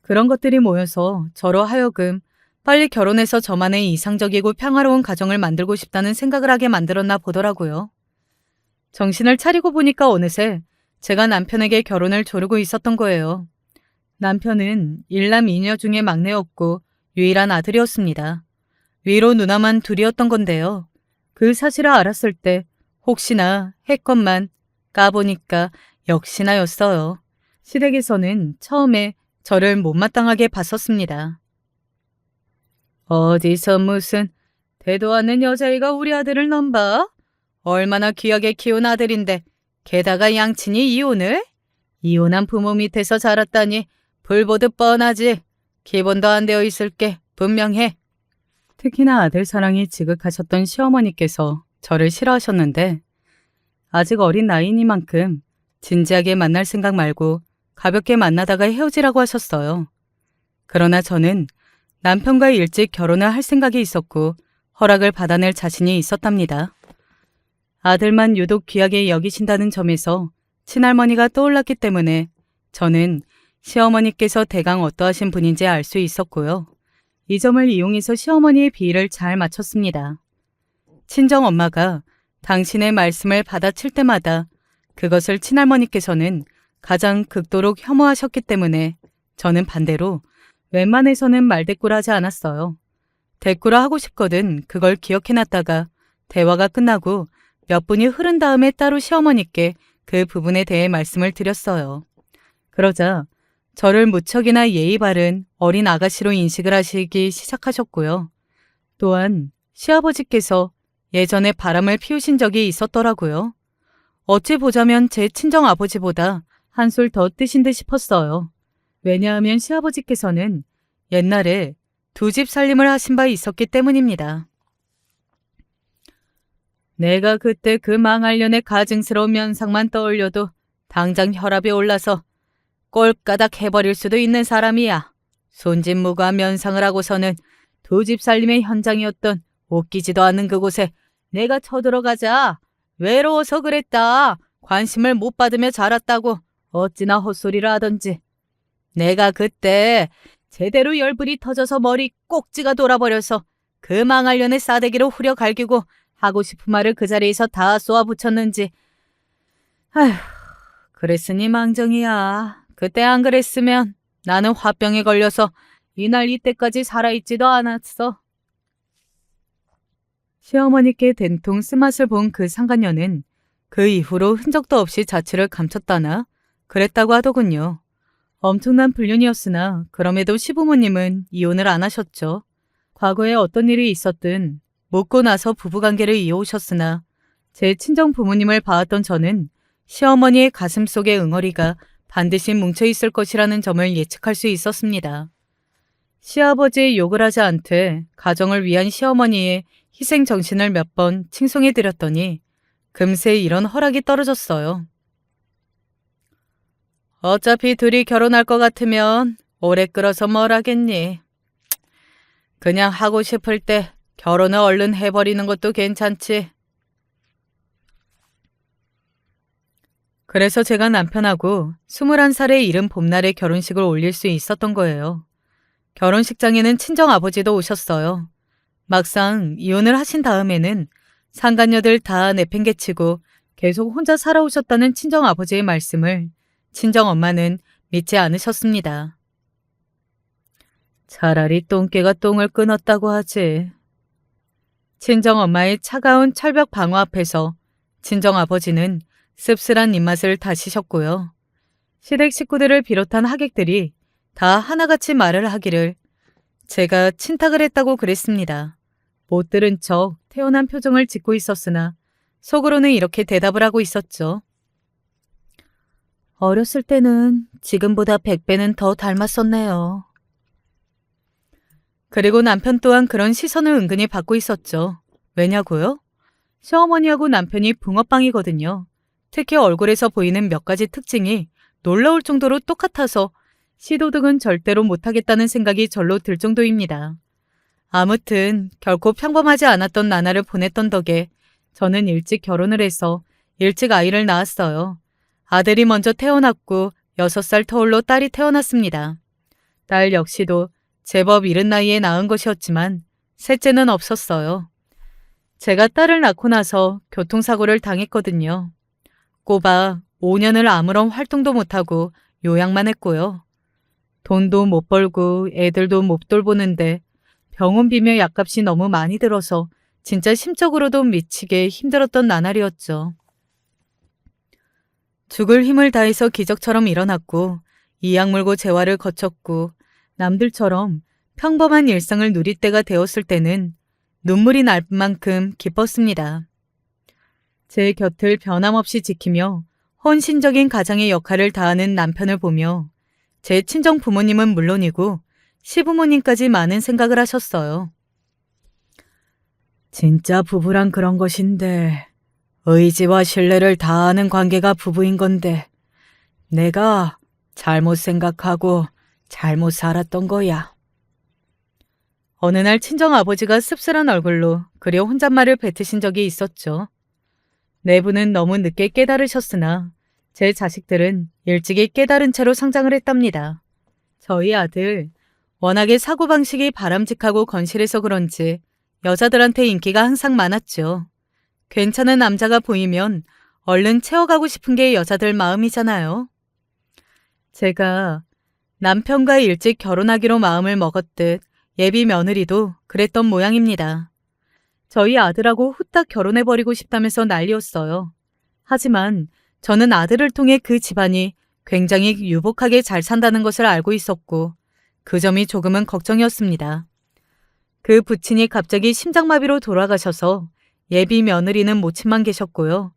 그런 것들이 모여서 저로 하여금 빨리 결혼해서 저만의 이상적이고 평화로운 가정을 만들고 싶다는 생각을 하게 만들었나 보더라고요. 정신을 차리고 보니까 어느새 제가 남편에게 결혼을 조르고 있었던 거예요. 남편은 일남 2녀 중에 막내였고 유일한 아들이었습니다. 위로 누나만 둘이었던 건데요. 그 사실을 알았을 때 혹시나 했건만 까보니까 역시나였어요. 시댁에서는 처음에 저를 못마땅하게 봤었습니다. 어디서 무슨 대도 않는 여자애가 우리 아들을 넘봐? 얼마나 귀하게 키운 아들인데 게다가 양친이 이혼을? 이혼한 부모 밑에서 자랐다니 불보듯 뻔하지. 기본도 안 되어 있을 게 분명해. 특히나 아들 사랑이 지극하셨던 시어머니께서 저를 싫어하셨는데 아직 어린 나이니만큼 진지하게 만날 생각 말고 가볍게 만나다가 헤어지라고 하셨어요. 그러나 저는 남편과 일찍 결혼을 할 생각이 있었고 허락을 받아낼 자신이 있었답니다. 아들만 유독 귀하게 여기신다는 점에서 친할머니가 떠올랐기 때문에 저는 시어머니께서 대강 어떠하신 분인지 알 수 있었고요. 이 점을 이용해서 시어머니의 비위를 잘 맞췄습니다. 친정엄마가 당신의 말씀을 받아칠 때마다 그것을 친할머니께서는 가장 극도로 혐오하셨기 때문에 저는 반대로 웬만해서는 말대꾸를 하지 않았어요. 대꾸를 하고 싶거든 그걸 기억해놨다가 대화가 끝나고 몇 분이 흐른 다음에 따로 시어머니께 그 부분에 대해 말씀을 드렸어요. 그러자 저를 무척이나 예의 바른 어린 아가씨로 인식을 하시기 시작하셨고요. 또한 시아버지께서 예전에 바람을 피우신 적이 있었더라고요. 어찌 보자면 제 친정아버지보다 한술 더 뜨신 듯 싶었어요. 왜냐하면 시아버지께서는 옛날에 두 집 살림을 하신 바 있었기 때문입니다. 내가 그때 그 망할년의 가증스러운 면상만 떠올려도 당장 혈압이 올라서 꼴까닥 해버릴 수도 있는 사람이야. 손짓무구한 면상을 하고서는 두 집 살림의 현장이었던 웃기지도 않는 그곳에 내가 쳐들어가자 외로워서 그랬다. 관심을 못 받으며 자랐다고 어찌나 헛소리를 하던지. 내가 그때 제대로 열불이 터져서 머리 꼭지가 돌아버려서 그 망할년의 싸대기로 후려 갈기고 하고 싶은 말을 그 자리에서 다 쏘아 붙였는지. 아휴, 그랬으니 망정이야. 그때 안 그랬으면 나는 화병에 걸려서 이날 이때까지 살아있지도 않았어. 시어머니께 된통 쓴맛을 본 그 상간녀는 그 이후로 흔적도 없이 자취를 감췄다나 그랬다고 하더군요. 엄청난 불륜이었으나 그럼에도 시부모님은 이혼을 안 하셨죠. 과거에 어떤 일이 있었든 묻고 나서 부부관계를 이어오셨으나 제 친정 부모님을 봐왔던 저는 시어머니의 가슴속의 응어리가 반드시 뭉쳐있을 것이라는 점을 예측할 수 있었습니다. 시아버지의 욕을 하지 않되 가정을 위한 시어머니의 희생정신을 몇 번 칭송해드렸더니 금세 이런 허락이 떨어졌어요. 어차피 둘이 결혼할 것 같으면 오래 끌어서 뭘 하겠니? 그냥 하고 싶을 때 결혼을 얼른 해버리는 것도 괜찮지. 그래서 제가 남편하고 21살의 이른 봄날에 결혼식을 올릴 수 있었던 거예요. 결혼식장에는 친정아버지도 오셨어요. 막상 이혼을 하신 다음에는 상간녀들 다 내팽개치고 계속 혼자 살아오셨다는 친정아버지의 말씀을 친정엄마는 믿지 않으셨습니다. 차라리 똥개가 똥을 끊었다고 하지. 친정엄마의 차가운 철벽 방어 앞에서 친정아버지는 씁쓸한 입맛을 다시셨고요. 시댁 식구들을 비롯한 하객들이 다 하나같이 말을 하기를 제가 친탁을 했다고 그랬습니다. 못 들은 척 태연한 표정을 짓고 있었으나 속으로는 이렇게 대답을 하고 있었죠. 어렸을 때는 지금보다 100배는 더 닮았었네요. 그리고 남편 또한 그런 시선을 은근히 받고 있었죠. 왜냐고요? 시어머니하고 남편이 붕어빵이거든요. 특히 얼굴에서 보이는 몇 가지 특징이 놀라울 정도로 똑같아서 시도득은 절대로 못하겠다는 생각이 절로 들 정도입니다. 아무튼 결코 평범하지 않았던 나날을 보냈던 덕에 저는 일찍 결혼을 해서 일찍 아이를 낳았어요. 아들이 먼저 태어났고 6살 터울로 딸이 태어났습니다. 딸 역시도 제법 이른 나이에 낳은 것이었지만 셋째는 없었어요. 제가 딸을 낳고 나서 교통사고를 당했거든요. 꼬박 5년을 아무런 활동도 못하고 요양만 했고요. 돈도 못 벌고 애들도 못 돌보는데 병원비며 약값이 너무 많이 들어서 진짜 심적으로도 미치게 힘들었던 나날이었죠. 죽을 힘을 다해서 기적처럼 일어났고 이악 물고 재활을 거쳤고 남들처럼 평범한 일상을 누릴 때가 되었을 때는 눈물이 날 만큼 기뻤습니다. 제 곁을 변함없이 지키며 헌신적인 가장의 역할을 다하는 남편을 보며 제 친정 부모님은 물론이고 시부모님까지 많은 생각을 하셨어요. 진짜 부부란 그런 것인데 의지와 신뢰를 다하는 관계가 부부인 건데 내가 잘못 생각하고 잘못 살았던 거야. 어느 날 친정아버지가 씁쓸한 얼굴로 그려 혼잣말을 뱉으신 적이 있었죠. 내부는 너무 늦게 깨달으셨으나 제 자식들은 일찍이 깨달은 채로 성장을 했답니다. 저희 아들 워낙에 사고방식이 바람직하고 건실해서 그런지 여자들한테 인기가 항상 많았죠. 괜찮은 남자가 보이면 얼른 채워가고 싶은 게 여자들 마음이잖아요. 제가 남편과 일찍 결혼하기로 마음을 먹었듯 예비 며느리도 그랬던 모양입니다. 저희 아들하고 후딱 결혼해버리고 싶다면서 난리였어요. 하지만 저는 아들을 통해 그 집안이 굉장히 유복하게 잘 산다는 것을 알고 있었고 그 점이 조금은 걱정이었습니다. 그 부친이 갑자기 심장마비로 돌아가셔서 예비 며느리는 모친만 계셨고요.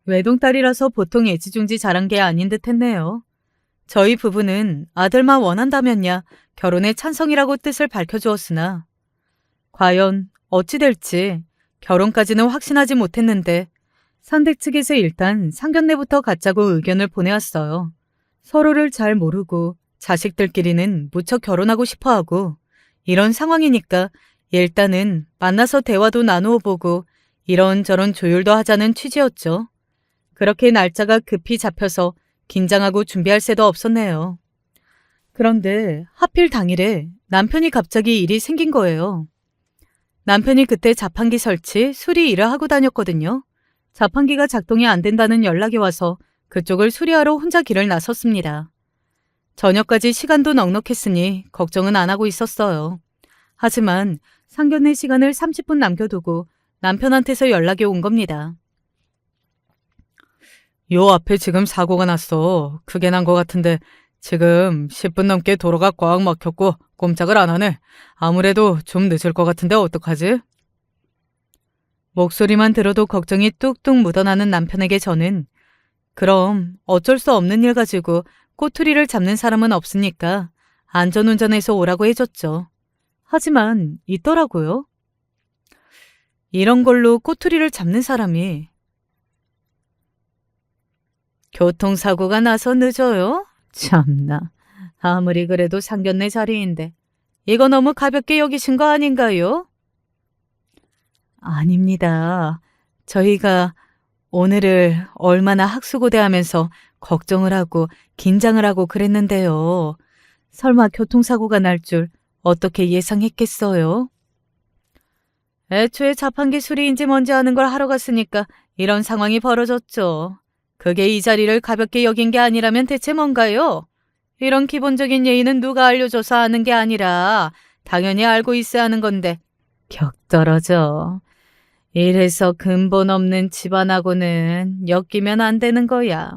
외동딸이라서 보통 애지중지 자란 게 아닌 듯 했네요. 저희 부부는 아들만 원한다면야 결혼에 찬성이라고 뜻을 밝혀주었으나 과연 어찌 될지 결혼까지는 확신하지 못했는데 상대 측에서 일단 상견례부터 갖자고 의견을 보내왔어요. 서로를 잘 모르고 자식들끼리는 무척 결혼하고 싶어하고 이런 상황이니까 일단은 만나서 대화도 나누어 보고 이런저런 조율도 하자는 취지였죠. 그렇게 날짜가 급히 잡혀서 긴장하고 준비할 새도 없었네요. 그런데 하필 당일에 남편이 갑자기 일이 생긴 거예요. 남편이 그때 자판기 설치, 수리 일을 하고 다녔거든요. 자판기가 작동이 안 된다는 연락이 와서 그쪽을 수리하러 혼자 길을 나섰습니다. 저녁까지 시간도 넉넉했으니 걱정은 안 하고 있었어요. 하지만 상견례 시간을 30분 남겨두고 남편한테서 연락이 온 겁니다. 요 앞에 지금 사고가 났어. 크게 난 것 같은데 지금 10분 넘게 도로가 꽉 막혔고 꼼짝을 안 하네. 아무래도 좀 늦을 것 같은데 어떡하지? 목소리만 들어도 걱정이 뚝뚝 묻어나는 남편에게 저는 그럼 어쩔 수 없는 일 가지고 꼬투리를 잡는 사람은 없으니까 안전운전해서 오라고 해줬죠. 하지만 있더라고요. 이런 걸로 꼬투리를 잡는 사람이 교통사고가 나서 늦어요? 참나. 아무리 그래도 상견례 자리인데 이거 너무 가볍게 여기신 거 아닌가요? 아닙니다. 저희가 오늘을 얼마나 학수고대하면서 걱정을 하고 긴장을 하고 그랬는데요. 설마 교통사고가 날 줄 어떻게 예상했겠어요? 애초에 자판기 수리인지 뭔지 아는 걸 하러 갔으니까 이런 상황이 벌어졌죠. 그게 이 자리를 가볍게 여긴 게 아니라면 대체 뭔가요? 이런 기본적인 예의는 누가 알려줘서 아는 게 아니라 당연히 알고 있어야 하는 건데 격 떨어져. 이래서 근본 없는 집안하고는 엮이면 안 되는 거야.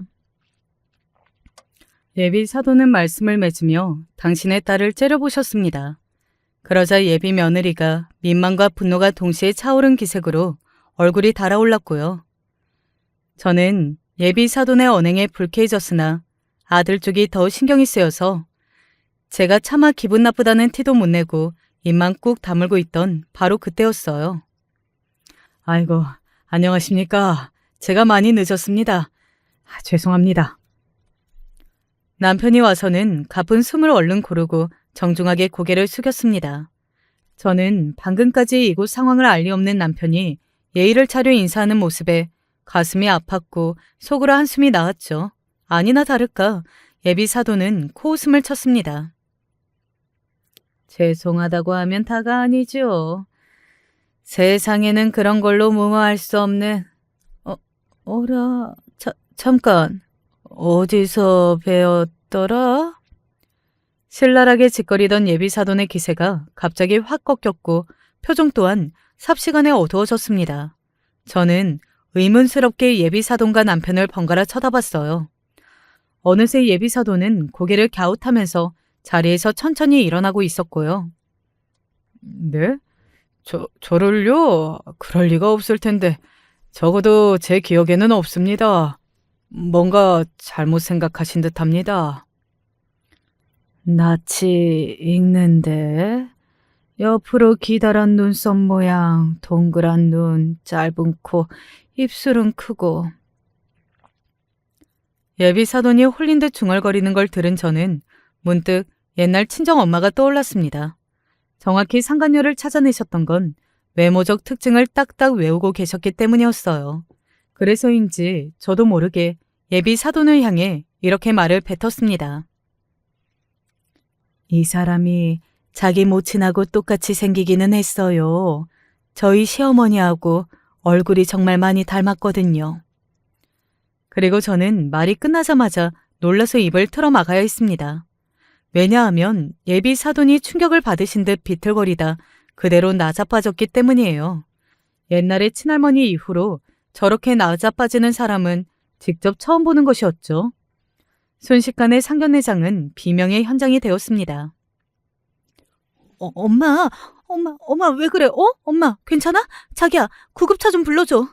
예비 사도는 말씀을 맺으며 당신의 딸을 째려보셨습니다. 그러자 예비 며느리가 민망과 분노가 동시에 차오른 기색으로 얼굴이 달아올랐고요. 저는 예비 사돈의 언행에 불쾌해졌으나 아들 쪽이 더 신경이 쓰여서 제가 차마 기분 나쁘다는 티도 못 내고 입만 꾹 다물고 있던 바로 그때였어요. 아이고, 안녕하십니까. 제가 많이 늦었습니다. 죄송합니다. 남편이 와서는 가쁜 숨을 얼른 고르고 정중하게 고개를 숙였습니다. 저는 방금까지 이곳 상황을 알 리 없는 남편이 예의를 차려 인사하는 모습에 가슴이 아팠고 속으로 한숨이 나왔죠. 아니나 다를까 예비 사도는 코웃음을 쳤습니다. 죄송하다고 하면 다가 아니죠. 세상에는 그런 걸로 무모할 수 없는... 어라... 잠깐... 어디서 배웠더라? 신랄하게 짓거리던 예비 사돈의 기세가 갑자기 확 꺾였고 표정 또한 삽시간에 어두워졌습니다. 저는 의문스럽게 예비 사돈과 남편을 번갈아 쳐다봤어요. 어느새 예비 사돈은 고개를 갸웃하면서 자리에서 천천히 일어나고 있었고요. 네? 저를요? 그럴 리가 없을 텐데 적어도 제 기억에는 없습니다. 뭔가 잘못 생각하신 듯합니다. 낯이 익는데 옆으로 기다란 눈썹 모양, 동그란 눈, 짧은 코, 입술은 크고. 예비 사돈이 홀린 듯 중얼거리는 걸 들은 저는 문득 옛날 친정엄마가 떠올랐습니다. 정확히 상간녀를 찾아내셨던 건 외모적 특징을 딱딱 외우고 계셨기 때문이었어요. 그래서인지 저도 모르게 예비 사돈을 향해 이렇게 말을 뱉었습니다. 이 사람이 자기 모친하고 똑같이 생기기는 했어요. 저희 시어머니하고 얼굴이 정말 많이 닮았거든요. 그리고 저는 말이 끝나자마자 놀라서 입을 틀어막아야 했습니다. 왜냐하면 예비 사돈이 충격을 받으신 듯 비틀거리다 그대로 나자빠졌기 때문이에요. 옛날에 친할머니 이후로 저렇게 나자빠지는 사람은 직접 처음 보는 것이었죠. 순식간에 상견례장은 비명의 현장이 되었습니다. 엄마, 왜 그래? 엄마, 괜찮아? 자기야, 구급차 좀 불러줘.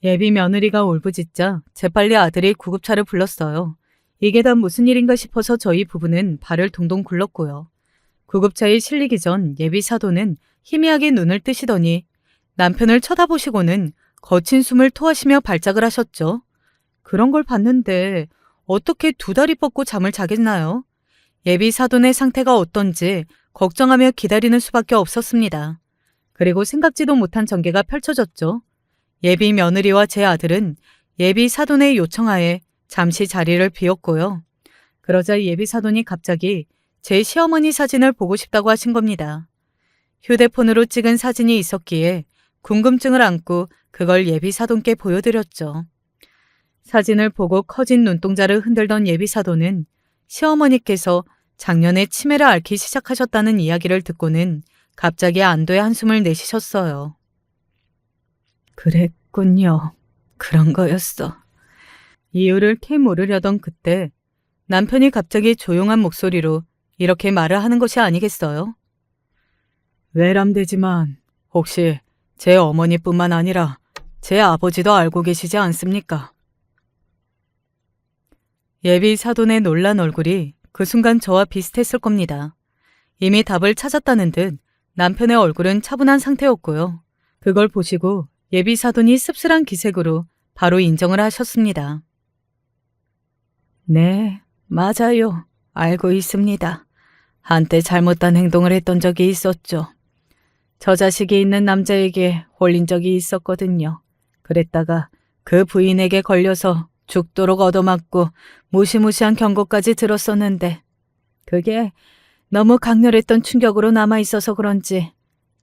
예비 며느리가 울부짖자 재빨리 아들이 구급차를 불렀어요. 이게 다 무슨 일인가 싶어서 저희 부부는 발을 동동 굴렀고요. 구급차에 실리기 전 예비 사돈은 희미하게 눈을 뜨시더니 남편을 쳐다보시고는 거친 숨을 토하시며 발작을 하셨죠. 그런 걸 봤는데 어떻게 두 다리 뻗고 잠을 자겠나요? 예비 사돈의 상태가 어떤지 걱정하며 기다리는 수밖에 없었습니다. 그리고 생각지도 못한 전개가 펼쳐졌죠. 예비 며느리와 제 아들은 예비 사돈의 요청하에 잠시 자리를 비웠고요. 그러자 예비 사돈이 갑자기 제 시어머니 사진을 보고 싶다고 하신 겁니다. 휴대폰으로 찍은 사진이 있었기에 궁금증을 안고 그걸 예비 사돈께 보여드렸죠. 사진을 보고 커진 눈동자를 흔들던 예비 사돈은 시어머니께서 작년에 치매를 앓기 시작하셨다는 이야기를 듣고는 갑자기 안도의 한숨을 내쉬셨어요. 그랬군요. 그런 거였어. 이유를 캐 물으려던 그때 남편이 갑자기 조용한 목소리로 이렇게 말을 하는 것이 아니겠어요? 외람되지만 혹시 제 어머니뿐만 아니라 제 아버지도 알고 계시지 않습니까? 예비 사돈의 놀란 얼굴이 그 순간 저와 비슷했을 겁니다. 이미 답을 찾았다는 듯 남편의 얼굴은 차분한 상태였고요. 그걸 보시고 예비 사돈이 씁쓸한 기색으로 바로 인정을 하셨습니다. 네, 맞아요. 알고 있습니다. 한때 잘못된 행동을 했던 적이 있었죠. 저 자식이 있는 남자에게 홀린 적이 있었거든요. 그랬다가 그 부인에게 걸려서 죽도록 얻어맞고 무시무시한 경고까지 들었었는데 그게 너무 강렬했던 충격으로 남아있어서 그런지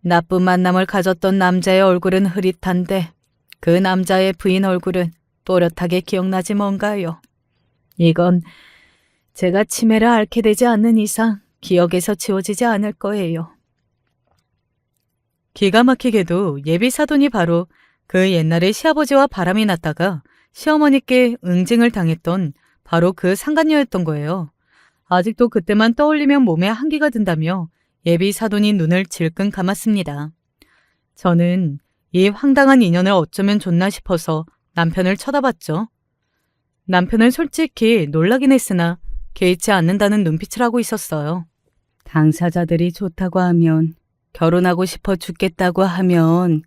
나쁜 만남을 가졌던 남자의 얼굴은 흐릿한데 그 남자의 부인 얼굴은 또렷하게 기억나지 뭔가요. 이건 제가 치매를 앓게 되지 않는 이상 기억에서 지워지지 않을 거예요. 기가 막히게도 예비 사돈이 바로 그 옛날에 시아버지와 바람이 났다가 시어머니께 응징을 당했던 바로 그 상간녀였던 거예요. 아직도 그때만 떠올리면 몸에 한기가 든다며 예비 사돈이 눈을 질끈 감았습니다. 저는 이 황당한 인연을 어쩌면 좋나 싶어서 남편을 쳐다봤죠. 남편은 솔직히 놀라긴 했으나 개의치 않는다는 눈빛을 하고 있었어요. 당사자들이 좋다고 하면, 결혼하고 싶어 죽겠다고 하면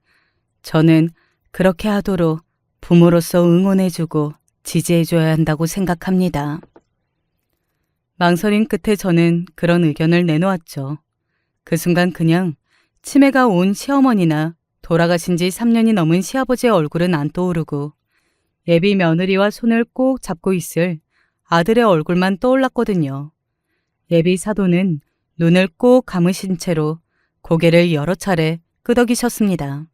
저는 그렇게 하도록 부모로서 응원해주고 지지해줘야 한다고 생각합니다. 망설임 끝에 저는 그런 의견을 내놓았죠. 그 순간 그냥 치매가 온 시어머니나 돌아가신 지 3년이 넘은 시아버지의 얼굴은 안 떠오르고 예비 며느리와 손을 꼭 잡고 있을 아들의 얼굴만 떠올랐거든요. 예비 사돈은 눈을 꼭 감으신 채로 고개를 여러 차례 끄덕이셨습니다.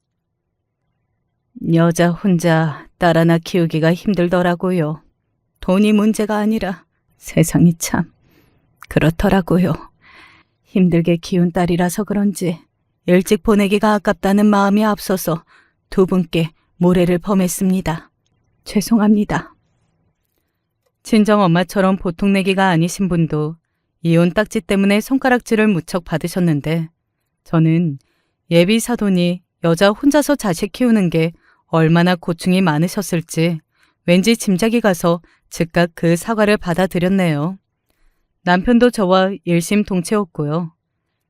여자 혼자 딸 하나 키우기가 힘들더라고요. 돈이 문제가 아니라 세상이 참 그렇더라고요. 힘들게 키운 딸이라서 그런지 일찍 보내기가 아깝다는 마음이 앞서서 두 분께 모래를 범했습니다. 죄송합니다. 친정엄마처럼 보통 내기가 아니신 분도 이혼 딱지 때문에 손가락질을 무척 받으셨는데 저는 예비 사돈이 여자 혼자서 자식 키우는 게 얼마나 고충이 많으셨을지 왠지 짐작이 가서 즉각 그 사과를 받아들였네요. 남편도 저와 일심동체였고요.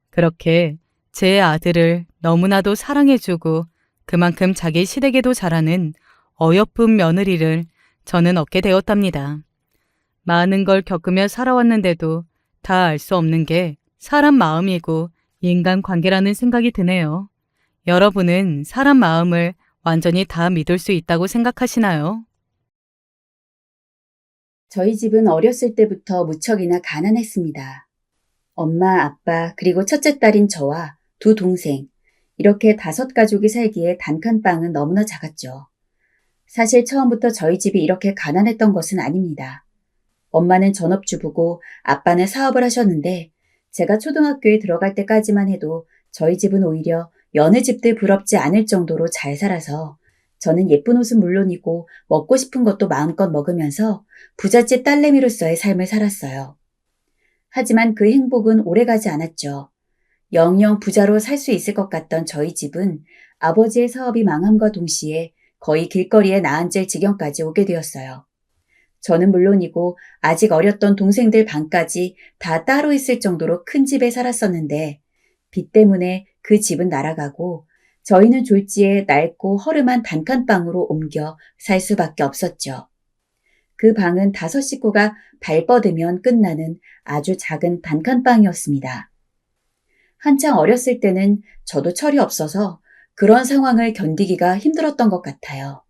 그렇게 제 아들을 너무나도 사랑해주고 그만큼 자기 시댁에도 잘하는 어여쁜 며느리를 저는 얻게 되었답니다. 많은 걸 겪으며 살아왔는데도 다 알 수 없는 게 사람 마음이고 인간관계라는 생각이 드네요. 여러분은 사람 마음을 완전히 다 믿을 수 있다고 생각하시나요? 저희 집은 어렸을 때부터 무척이나 가난했습니다. 엄마, 아빠, 그리고 첫째 딸인 저와 두 동생, 이렇게 5가족이 살기에 단칸방은 너무나 작았죠. 사실 처음부터 저희 집이 이렇게 가난했던 것은 아닙니다. 엄마는 전업주부고 아빠는 사업을 하셨는데 제가 초등학교에 들어갈 때까지만 해도 저희 집은 오히려 여느 집들 부럽지 않을 정도로 잘 살아서 저는 예쁜 옷은 물론이고 먹고 싶은 것도 마음껏 먹으면서 부잣집 딸내미로서의 삶을 살았어요. 하지만 그 행복은 오래가지 않았죠. 영영 부자로 살 수 있을 것 같던 저희 집은 아버지의 사업이 망함과 동시에 거의 길거리에 나앉을 지경까지 오게 되었어요. 저는 물론이고 아직 어렸던 동생들 반까지 다 따로 있을 정도로 큰 집에 살았었는데 빚 때문에 그 집은 날아가고 저희는 졸지에 낡고 허름한 단칸방으로 옮겨 살 수밖에 없었죠. 그 방은 5식구가 발 뻗으면 끝나는 아주 작은 단칸방이었습니다. 한창 어렸을 때는 저도 철이 없어서 그런 상황을 견디기가 힘들었던 것 같아요.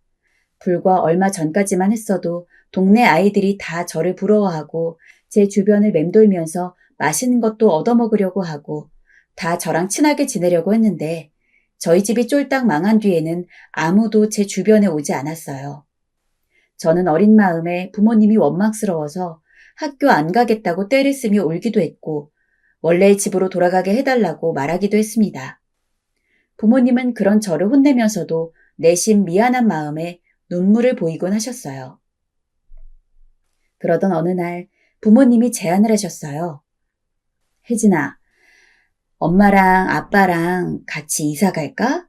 불과 얼마 전까지만 했어도 동네 아이들이 다 저를 부러워하고 제 주변을 맴돌면서 맛있는 것도 얻어먹으려고 하고 다 저랑 친하게 지내려고 했는데 저희 집이 쫄딱 망한 뒤에는 아무도 제 주변에 오지 않았어요. 저는 어린 마음에 부모님이 원망스러워서 학교 안 가겠다고 떼를 쓰며 울기도 했고 원래의 집으로 돌아가게 해달라고 말하기도 했습니다. 부모님은 그런 저를 혼내면서도 내심 미안한 마음에 눈물을 보이곤 하셨어요. 그러던 어느 날 부모님이 제안을 하셨어요. 혜진아, 엄마랑 아빠랑 같이 이사 갈까?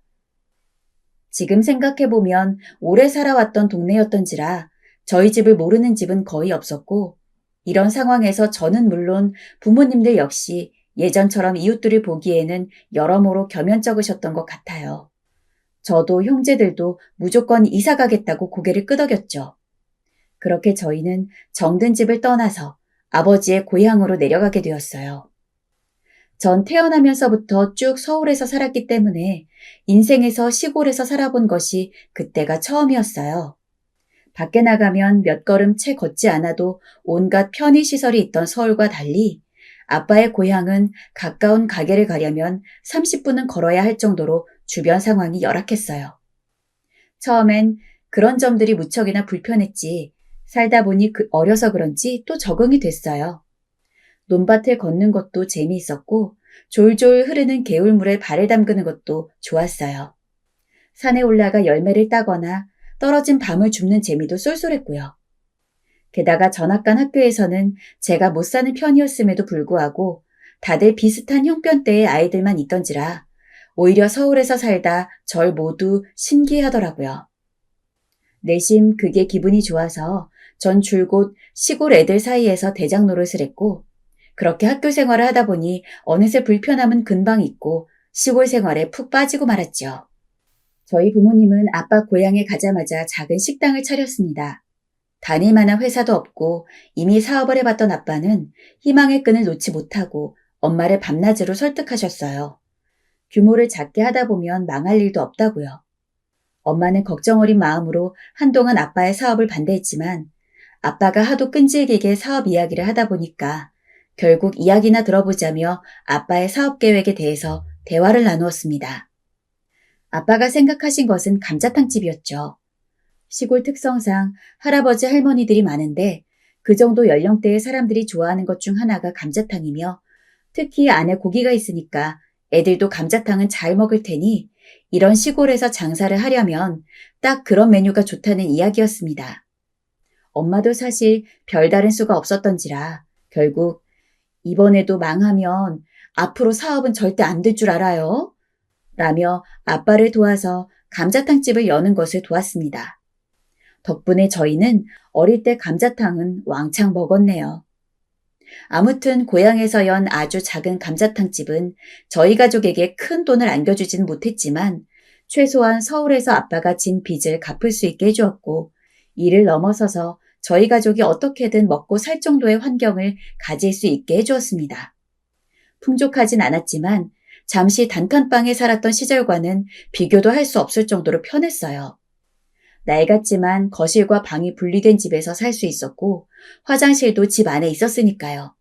지금 생각해보면 오래 살아왔던 동네였던지라 저희 집을 모르는 집은 거의 없었고 이런 상황에서 저는 물론 부모님들 역시 예전처럼 이웃들을 보기에는 여러모로 겸연쩍으셨던 것 같아요. 저도 형제들도 무조건 이사 가겠다고 고개를 끄덕였죠. 그렇게 저희는 정든 집을 떠나서 아버지의 고향으로 내려가게 되었어요. 전 태어나면서부터 쭉 서울에서 살았기 때문에 인생에서 시골에서 살아본 것이 그때가 처음이었어요. 밖에 나가면 몇 걸음 채 걷지 않아도 온갖 편의시설이 있던 서울과 달리 아빠의 고향은 가까운 가게를 가려면 30분은 걸어야 할 정도로 주변 상황이 열악했어요. 처음엔 그런 점들이 무척이나 불편했지 살다 보니 어려서 그런지 또 적응이 됐어요. 논밭을 걷는 것도 재미있었고 졸졸 흐르는 개울물에 발을 담그는 것도 좋았어요. 산에 올라가 열매를 따거나 떨어진 밤을 줍는 재미도 쏠쏠했고요. 게다가 전학 간 학교에서는 제가 못 사는 편이었음에도 불구하고 다들 비슷한 형편대의 아이들만 있던지라 오히려 서울에서 살다 절 모두 신기해하더라고요. 내심 그게 기분이 좋아서 전 줄곧 시골 애들 사이에서 대장 노릇을 했고 그렇게 학교 생활을 하다 보니 어느새 불편함은 금방 잊고 시골 생활에 푹 빠지고 말았죠. 저희 부모님은 아빠 고향에 가자마자 작은 식당을 차렸습니다. 다닐 만한 회사도 없고 이미 사업을 해봤던 아빠는 희망의 끈을 놓지 못하고 엄마를 밤낮으로 설득하셨어요. 규모를 작게 하다 보면 망할 일도 없다고요. 엄마는 걱정 어린 마음으로 한동안 아빠의 사업을 반대했지만 아빠가 하도 끈질기게 사업 이야기를 하다 보니까 결국 이야기나 들어보자며 아빠의 사업 계획에 대해서 대화를 나누었습니다. 아빠가 생각하신 것은 감자탕집이었죠. 시골 특성상 할아버지 할머니들이 많은데 그 정도 연령대의 사람들이 좋아하는 것 중 하나가 감자탕이며 특히 안에 고기가 있으니까 애들도 감자탕은 잘 먹을 테니 이런 시골에서 장사를 하려면 딱 그런 메뉴가 좋다는 이야기였습니다. 엄마도 사실 별다른 수가 없었던지라 결국 이번에도 망하면 앞으로 사업은 절대 안 될 줄 알아요. 라며 아빠를 도와서 감자탕집을 여는 것을 도왔습니다. 덕분에 저희는 어릴 때 감자탕은 왕창 먹었네요. 아무튼 고향에서 연 아주 작은 감자탕집은 저희 가족에게 큰 돈을 안겨주진 못했지만 최소한 서울에서 아빠가 진 빚을 갚을 수 있게 해주었고 이를 넘어서서 저희 가족이 어떻게든 먹고 살 정도의 환경을 가질 수 있게 해주었습니다. 풍족하진 않았지만 잠시 단칸방에 살았던 시절과는 비교도 할 수 없을 정도로 편했어요. 낡았지만 거실과 방이 분리된 집에서 살 수 있었고 화장실도 집 안에 있었으니까요.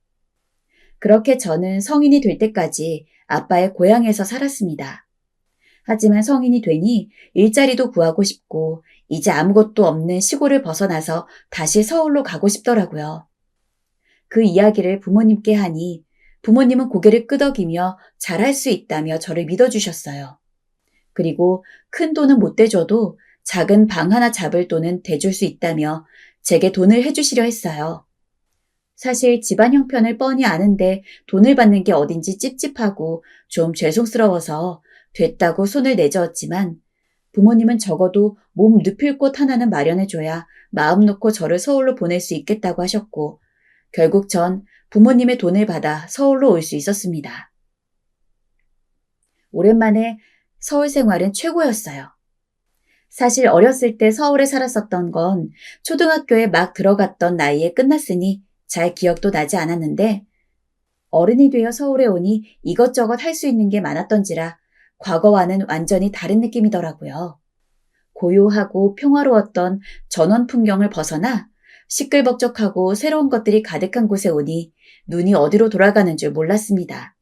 그렇게 저는 성인이 될 때까지 아빠의 고향에서 살았습니다. 하지만 성인이 되니 일자리도 구하고 싶고 이제 아무것도 없는 시골을 벗어나서 다시 서울로 가고 싶더라고요. 그 이야기를 부모님께 하니 부모님은 고개를 끄덕이며 잘할 수 있다며 저를 믿어주셨어요. 그리고 큰 돈은 못 대줘도 작은 방 하나 잡을 돈은 대줄 수 있다며 제게 돈을 해주시려 했어요. 사실 집안 형편을 뻔히 아는데 돈을 받는 게 어딘지 찝찝하고 좀 죄송스러워서 됐다고 손을 내저었지만 부모님은 적어도 몸 눕힐 곳 하나는 마련해줘야 마음 놓고 저를 서울로 보낼 수 있겠다고 하셨고 결국 전 부모님의 돈을 받아 서울로 올 수 있었습니다. 오랜만에 서울 생활은 최고였어요. 사실 어렸을 때 서울에 살았었던 건 초등학교에 막 들어갔던 나이에 끝났으니 잘 기억도 나지 않았는데 어른이 되어 서울에 오니 이것저것 할 수 있는 게 많았던지라 과거와는 완전히 다른 느낌이더라고요. 고요하고 평화로웠던 전원 풍경을 벗어나 시끌벅적하고 새로운 것들이 가득한 곳에 오니 눈이 어디로 돌아가는 줄 몰랐습니다.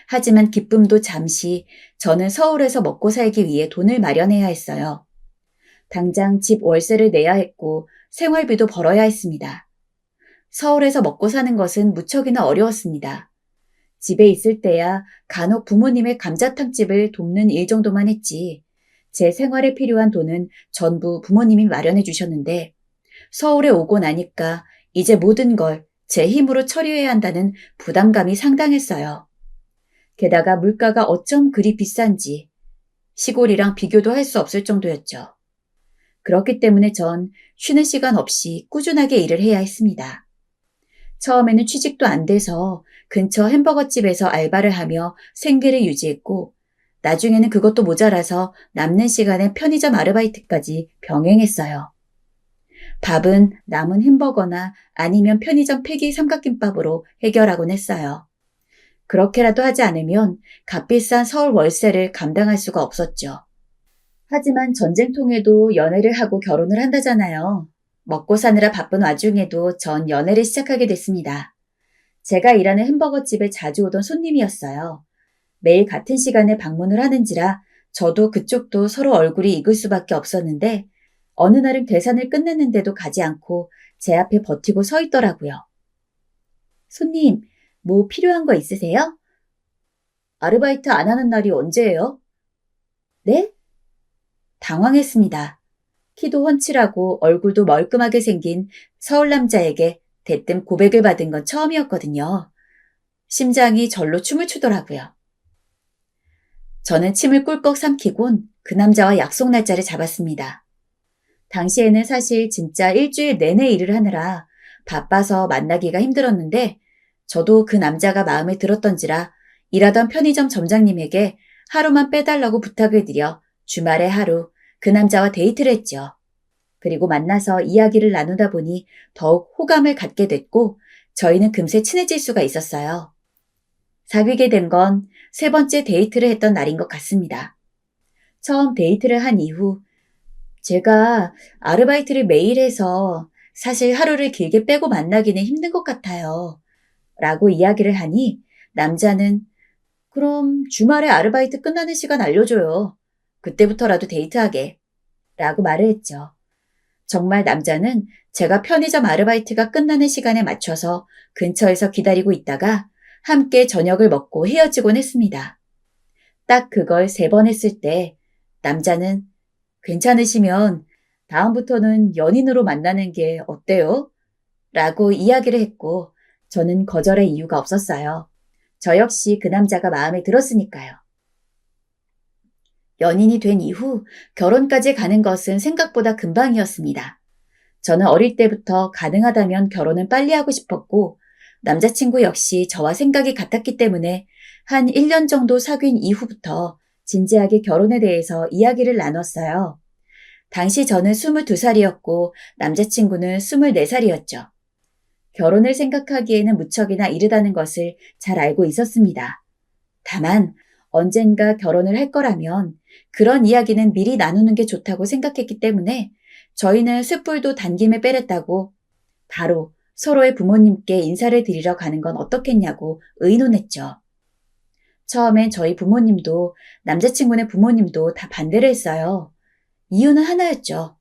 하지만 기쁨도 잠시 저는 서울에서 먹고 살기 위해 돈을 마련해야 했어요. 당장 집 월세를 내야 했고 생활비도 벌어야 했습니다. 서울에서 먹고 사는 것은 무척이나 어려웠습니다. 집에 있을 때야 간혹 부모님의 감자탕집을 돕는 일 정도만 했지 제 생활에 필요한 돈은 전부 부모님이 마련해 주셨는데 서울에 오고 나니까 이제 모든 걸 제 힘으로 처리해야 한다는 부담감이 상당했어요. 게다가 물가가 어쩜 그리 비싼지 시골이랑 비교도 할 수 없을 정도였죠. 그렇기 때문에 전 쉬는 시간 없이 꾸준하게 일을 해야 했습니다. 처음에는 취직도 안 돼서 근처 햄버거집에서 알바를 하며 생계를 유지했고 나중에는 그것도 모자라서 남는 시간에 편의점 아르바이트까지 병행했어요. 밥은 남은 햄버거나 아니면 편의점 폐기 삼각김밥으로 해결하곤 했어요. 그렇게라도 하지 않으면 값비싼 서울 월세를 감당할 수가 없었죠. 하지만 전쟁통에도 연애를 하고 결혼을 한다잖아요. 먹고 사느라 바쁜 와중에도 전 연애를 시작하게 됐습니다. 제가 일하는 햄버거집에 자주 오던 손님이었어요. 매일 같은 시간에 방문을 하는지라 저도 그쪽도 서로 얼굴이 익을 수밖에 없었는데 어느 날은 계산을 끝냈는데도 가지 않고 제 앞에 버티고 서 있더라고요. 손님, 뭐 필요한 거 있으세요? 아르바이트 안 하는 날이 언제예요? 네? 당황했습니다. 키도 훤칠하고 얼굴도 멀끔하게 생긴 서울 남자에게 대뜸 고백을 받은 건 처음이었거든요. 심장이 절로 춤을 추더라고요. 저는 침을 꿀꺽 삼키곤 그 남자와 약속 날짜를 잡았습니다. 당시에는 사실 진짜 일주일 내내 일을 하느라 바빠서 만나기가 힘들었는데 저도 그 남자가 마음에 들었던지라 일하던 편의점 점장님에게 하루만 빼달라고 부탁을 드려 주말에 하루 그 남자와 데이트를 했죠. 그리고 만나서 이야기를 나누다 보니 더욱 호감을 갖게 됐고 저희는 금세 친해질 수가 있었어요. 사귀게 된 건 3번째 데이트를 했던 날인 것 같습니다. 처음 데이트를 한 이후 제가 아르바이트를 매일 해서 사실 하루를 길게 빼고 만나기는 힘든 것 같아요. 라고 이야기를 하니 남자는 그럼 주말에 아르바이트 끝나는 시간 알려줘요. 그때부터라도 데이트하게. 라고 말을 했죠. 정말 남자는 제가 편의점 아르바이트가 끝나는 시간에 맞춰서 근처에서 기다리고 있다가 함께 저녁을 먹고 헤어지곤 했습니다. 딱 그걸 3번 했을 때 남자는 괜찮으시면 다음부터는 연인으로 만나는 게 어때요? 라고 이야기를 했고 저는 거절할 이유가 없었어요. 저 역시 그 남자가 마음에 들었으니까요. 연인이 된 이후 결혼까지 가는 것은 생각보다 금방이었습니다. 저는 어릴 때부터 가능하다면 결혼은 빨리 하고 싶었고 남자친구 역시 저와 생각이 같았기 때문에 한 1년 정도 사귄 이후부터 진지하게 결혼에 대해서 이야기를 나눴어요. 당시 저는 22살이었고 남자친구는 24살이었죠. 결혼을 생각하기에는 무척이나 이르다는 것을 잘 알고 있었습니다. 다만 언젠가 결혼을 할 거라면 그런 이야기는 미리 나누는 게 좋다고 생각했기 때문에 저희는 숯불도 단김에 빼랬다고 바로 서로의 부모님께 인사를 드리러 가는 건 어떻겠냐고 의논했죠. 처음엔 저희 부모님도 남자친구네 부모님도 다 반대를 했어요. 이유는 하나였죠.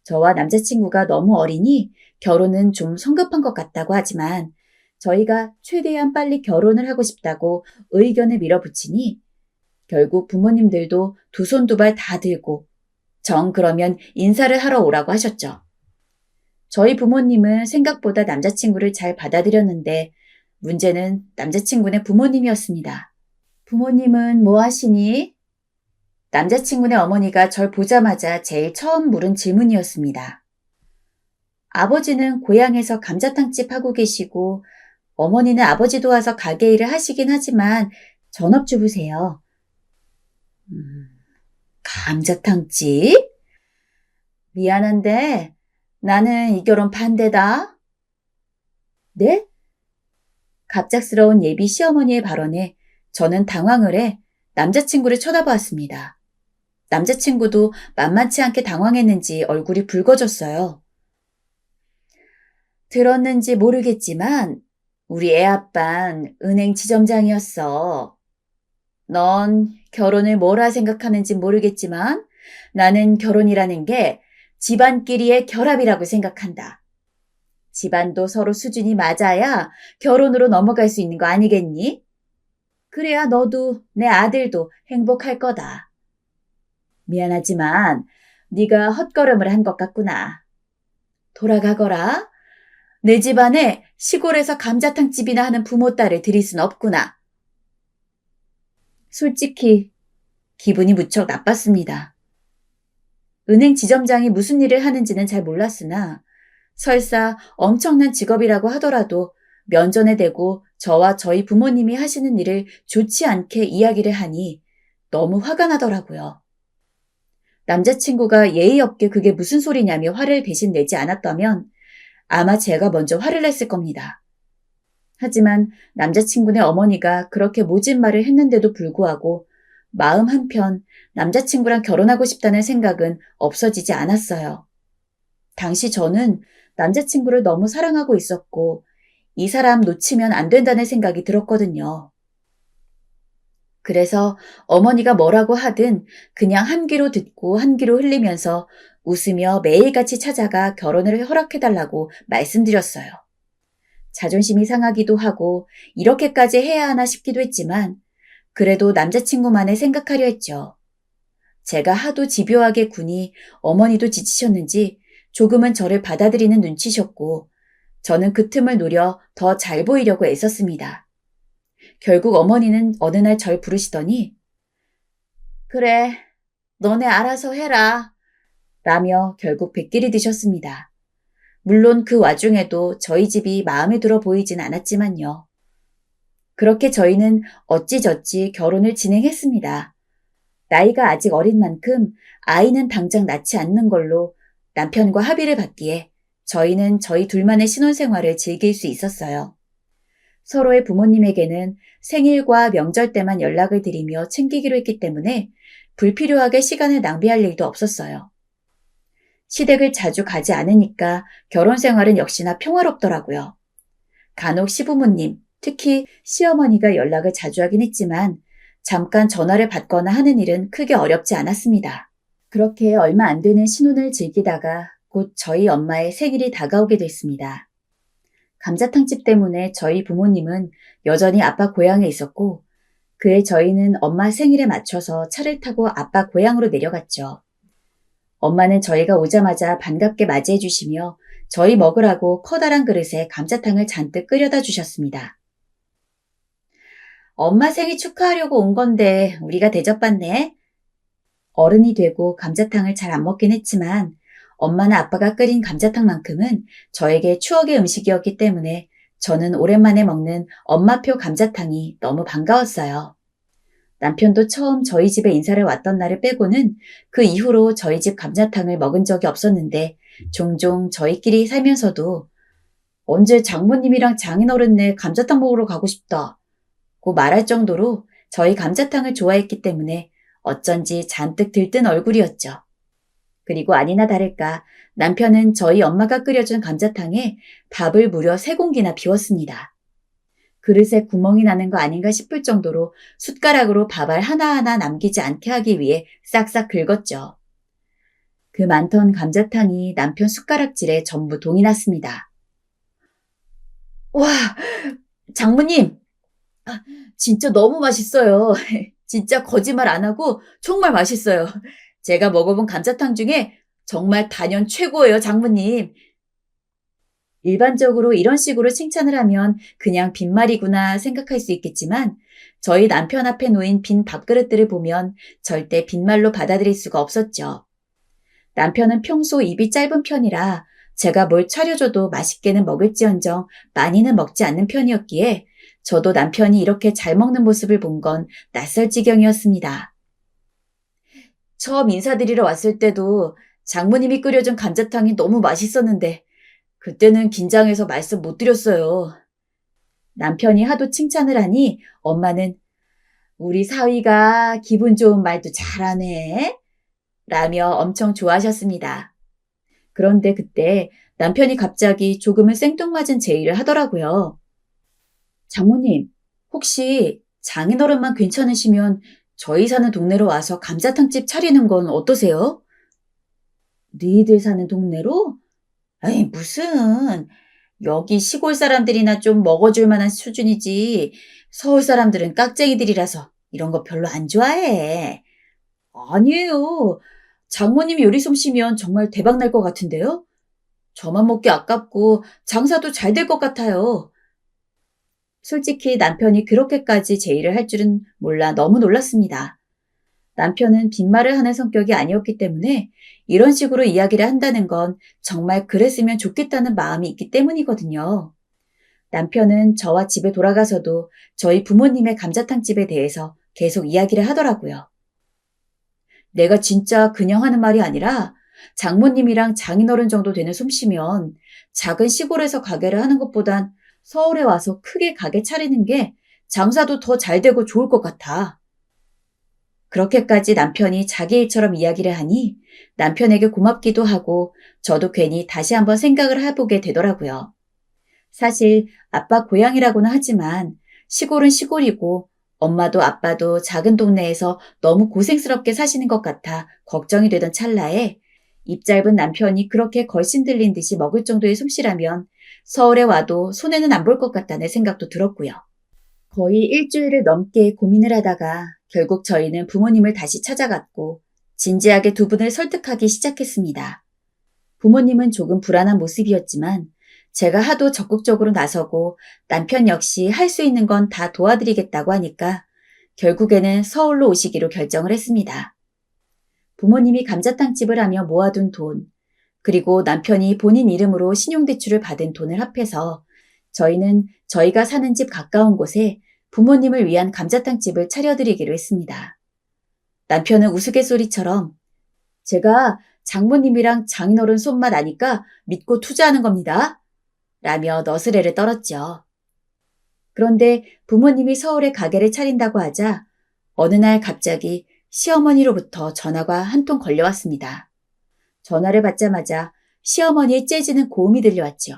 저와 남자친구가 너무 어리니 결혼은 좀 성급한 것 같다고 하지만 저희가 최대한 빨리 결혼을 하고 싶다고 의견을 밀어붙이니 결국 부모님들도 두 손 두 발 다 들고 정 그러면 인사를 하러 오라고 하셨죠. 저희 부모님은 생각보다 남자친구를 잘 받아들였는데 문제는 남자친구네 부모님이었습니다. 부모님은 뭐 하시니? 남자친구네 어머니가 절 보자마자 제일 처음 물은 질문이었습니다. 아버지는 고향에서 감자탕집 하고 계시고 어머니는 아버지 도와서 가게 일을 하시긴 하지만 전업주부세요. 감자탕집? 미안한데 나는 이 결혼 반대다. 네? 갑작스러운 예비 시어머니의 발언에 저는 당황을 해 남자친구를 쳐다보았습니다. 남자친구도 만만치 않게 당황했는지 얼굴이 붉어졌어요. 들었는지 모르겠지만 우리 애아빠는 은행 지점장이었어. 넌 결혼을 뭐라 생각하는지 모르겠지만 나는 결혼이라는 게 집안끼리의 결합이라고 생각한다. 집안도 서로 수준이 맞아야 결혼으로 넘어갈 수 있는 거 아니겠니? 그래야 너도 내 아들도 행복할 거다. 미안하지만 네가 헛걸음을 한 것 같구나. 돌아가거라. 내 집안에 시골에서 감자탕집이나 하는 부모 딸을 들일 순 없구나. 솔직히 기분이 무척 나빴습니다. 은행 지점장이 무슨 일을 하는지는 잘 몰랐으나 설사 엄청난 직업이라고 하더라도 면전에 대고 저와 저희 부모님이 하시는 일을 좋지 않게 이야기를 하니 너무 화가 나더라고요. 남자친구가 예의 없게 그게 무슨 소리냐며 화를 대신 내지 않았다면 아마 제가 먼저 화를 냈을 겁니다. 하지만 남자친구네 어머니가 그렇게 모진 말을 했는데도 불구하고 마음 한편 남자친구랑 결혼하고 싶다는 생각은 없어지지 않았어요. 당시 저는 남자친구를 너무 사랑하고 있었고 이 사람 놓치면 안 된다는 생각이 들었거든요. 그래서 어머니가 뭐라고 하든 그냥 한 귀로 듣고 한 귀로 흘리면서 웃으며 매일같이 찾아가 결혼을 허락해달라고 말씀드렸어요. 자존심이 상하기도 하고 이렇게까지 해야 하나 싶기도 했지만 그래도 남자친구만을 생각하려 했죠. 제가 하도 집요하게 구니 어머니도 지치셨는지 조금은 저를 받아들이는 눈치셨고 저는 그 틈을 노려 더 잘 보이려고 애썼습니다. 결국 어머니는 어느 날 절 부르시더니 그래, 너네 알아서 해라 라며 결국 백길이 드셨습니다. 물론 그 와중에도 저희 집이 마음에 들어 보이진 않았지만요. 그렇게 저희는 어찌저찌 결혼을 진행했습니다. 나이가 아직 어린 만큼 아이는 당장 낳지 않는 걸로 남편과 합의를 받기에 저희는 저희 둘만의 신혼생활을 즐길 수 있었어요. 서로의 부모님에게는 생일과 명절 때만 연락을 드리며 챙기기로 했기 때문에 불필요하게 시간을 낭비할 일도 없었어요. 시댁을 자주 가지 않으니까 결혼 생활은 역시나 평화롭더라고요. 간혹 시부모님, 특히 시어머니가 연락을 자주 하긴 했지만 잠깐 전화를 받거나 하는 일은 크게 어렵지 않았습니다. 그렇게 얼마 안 되는 신혼을 즐기다가 곧 저희 엄마의 생일이 다가오게 됐습니다. 감자탕집 때문에 저희 부모님은 여전히 아빠 고향에 있었고 그해 저희는 엄마 생일에 맞춰서 차를 타고 아빠 고향으로 내려갔죠. 엄마는 저희가 오자마자 반갑게 맞이해 주시며 저희 먹으라고 커다란 그릇에 감자탕을 잔뜩 끓여다 주셨습니다. 엄마 생일 축하하려고 온 건데 우리가 대접받네. 어른이 되고 감자탕을 잘 안 먹긴 했지만 엄마는 아빠가 끓인 감자탕만큼은 저에게 추억의 음식이었기 때문에 저는 오랜만에 먹는 엄마표 감자탕이 너무 반가웠어요. 남편도 처음 저희 집에 인사를 왔던 날을 빼고는 그 이후로 저희 집 감자탕을 먹은 적이 없었는데 종종 저희끼리 살면서도 언제 장모님이랑 장인어른네 감자탕 먹으러 가고 싶다 고 말할 정도로 저희 감자탕을 좋아했기 때문에 어쩐지 잔뜩 들뜬 얼굴이었죠. 그리고 아니나 다를까 남편은 저희 엄마가 끓여준 감자탕에 밥을 무려 3공기나 비웠습니다. 그릇에 구멍이 나는 거 아닌가 싶을 정도로 숟가락으로 밥알 하나하나 남기지 않게 하기 위해 싹싹 긁었죠. 그 많던 감자탕이 남편 숟가락질에 전부 동이 났습니다. 와, 장모님, 진짜 너무 맛있어요. 진짜 거짓말 안 하고 정말 맛있어요. 제가 먹어본 감자탕 중에 정말 단연 최고예요, 장모님. 일반적으로 이런 식으로 칭찬을 하면 그냥 빈말이구나 생각할 수 있겠지만 저희 남편 앞에 놓인 빈 밥그릇들을 보면 절대 빈말로 받아들일 수가 없었죠. 남편은 평소 입이 짧은 편이라 제가 뭘 차려줘도 맛있게는 먹을지언정 많이는 먹지 않는 편이었기에 저도 남편이 이렇게 잘 먹는 모습을 본 건 낯설 지경이었습니다. 처음 인사드리러 왔을 때도 장모님이 끓여준 감자탕이 너무 맛있었는데 그때는 긴장해서 말씀 못 드렸어요. 남편이 하도 칭찬을 하니 엄마는 우리 사위가 기분 좋은 말도 잘하네 라며 엄청 좋아하셨습니다. 그런데 그때 남편이 갑자기 조금은 생뚱맞은 제의를 하더라고요. 장모님, 혹시 장인어른만 괜찮으시면 저희 사는 동네로 와서 감자탕집 차리는 건 어떠세요? 너희들 사는 동네로? 아이, 무슨. 여기 시골 사람들이나 좀 먹어줄 만한 수준이지. 서울 사람들은 깍쟁이들이라서 이런 거 별로 안 좋아해. 아니에요. 장모님이 요리 솜씨면 정말 대박 날 것 같은데요? 저만 먹기 아깝고 장사도 잘 될 것 같아요. 솔직히 남편이 그렇게까지 제의를 할 줄은 몰라 너무 놀랐습니다. 남편은 빈말을 하는 성격이 아니었기 때문에 이런 식으로 이야기를 한다는 건 정말 그랬으면 좋겠다는 마음이 있기 때문이거든요. 남편은 저와 집에 돌아가서도 저희 부모님의 감자탕집에 대해서 계속 이야기를 하더라고요. 내가 진짜 그냥 하는 말이 아니라 장모님이랑 장인어른 정도 되는 솜씨면 작은 시골에서 가게를 하는 것보단 서울에 와서 크게 가게 차리는 게 장사도 더 잘 되고 좋을 것 같아. 그렇게까지 남편이 자기 일처럼 이야기를 하니 남편에게 고맙기도 하고 저도 괜히 다시 한번 생각을 해보게 되더라고요. 사실 아빠 고향이라고는 하지만 시골은 시골이고 엄마도 아빠도 작은 동네에서 너무 고생스럽게 사시는 것 같아 걱정이 되던 찰나에 입 짧은 남편이 그렇게 걸신 들린 듯이 먹을 정도의 솜씨라면 서울에 와도 손해는 안 볼 것 같다는 생각도 들었고요. 거의 일주일을 넘게 고민을 하다가 결국 저희는 부모님을 다시 찾아갔고 진지하게 두 분을 설득하기 시작했습니다. 부모님은 조금 불안한 모습이었지만 제가 하도 적극적으로 나서고 남편 역시 할 수 있는 건 다 도와드리겠다고 하니까 결국에는 서울로 오시기로 결정을 했습니다. 부모님이 감자탕집을 하며 모아둔 돈, 그리고 남편이 본인 이름으로 신용대출을 받은 돈을 합해서 저희는 저희가 사는 집 가까운 곳에 부모님을 위한 감자탕집을 차려드리기로 했습니다. 남편은 우스갯소리처럼 제가 장모님이랑 장인어른 손맛 아니까 믿고 투자하는 겁니다. 라며 너스레를 떨었죠. 그런데 부모님이 서울에 가게를 차린다고 하자 어느 날 갑자기 시어머니로부터 전화가 한 통 걸려왔습니다. 전화를 받자마자 시어머니의 째지는 고음이 들려왔죠.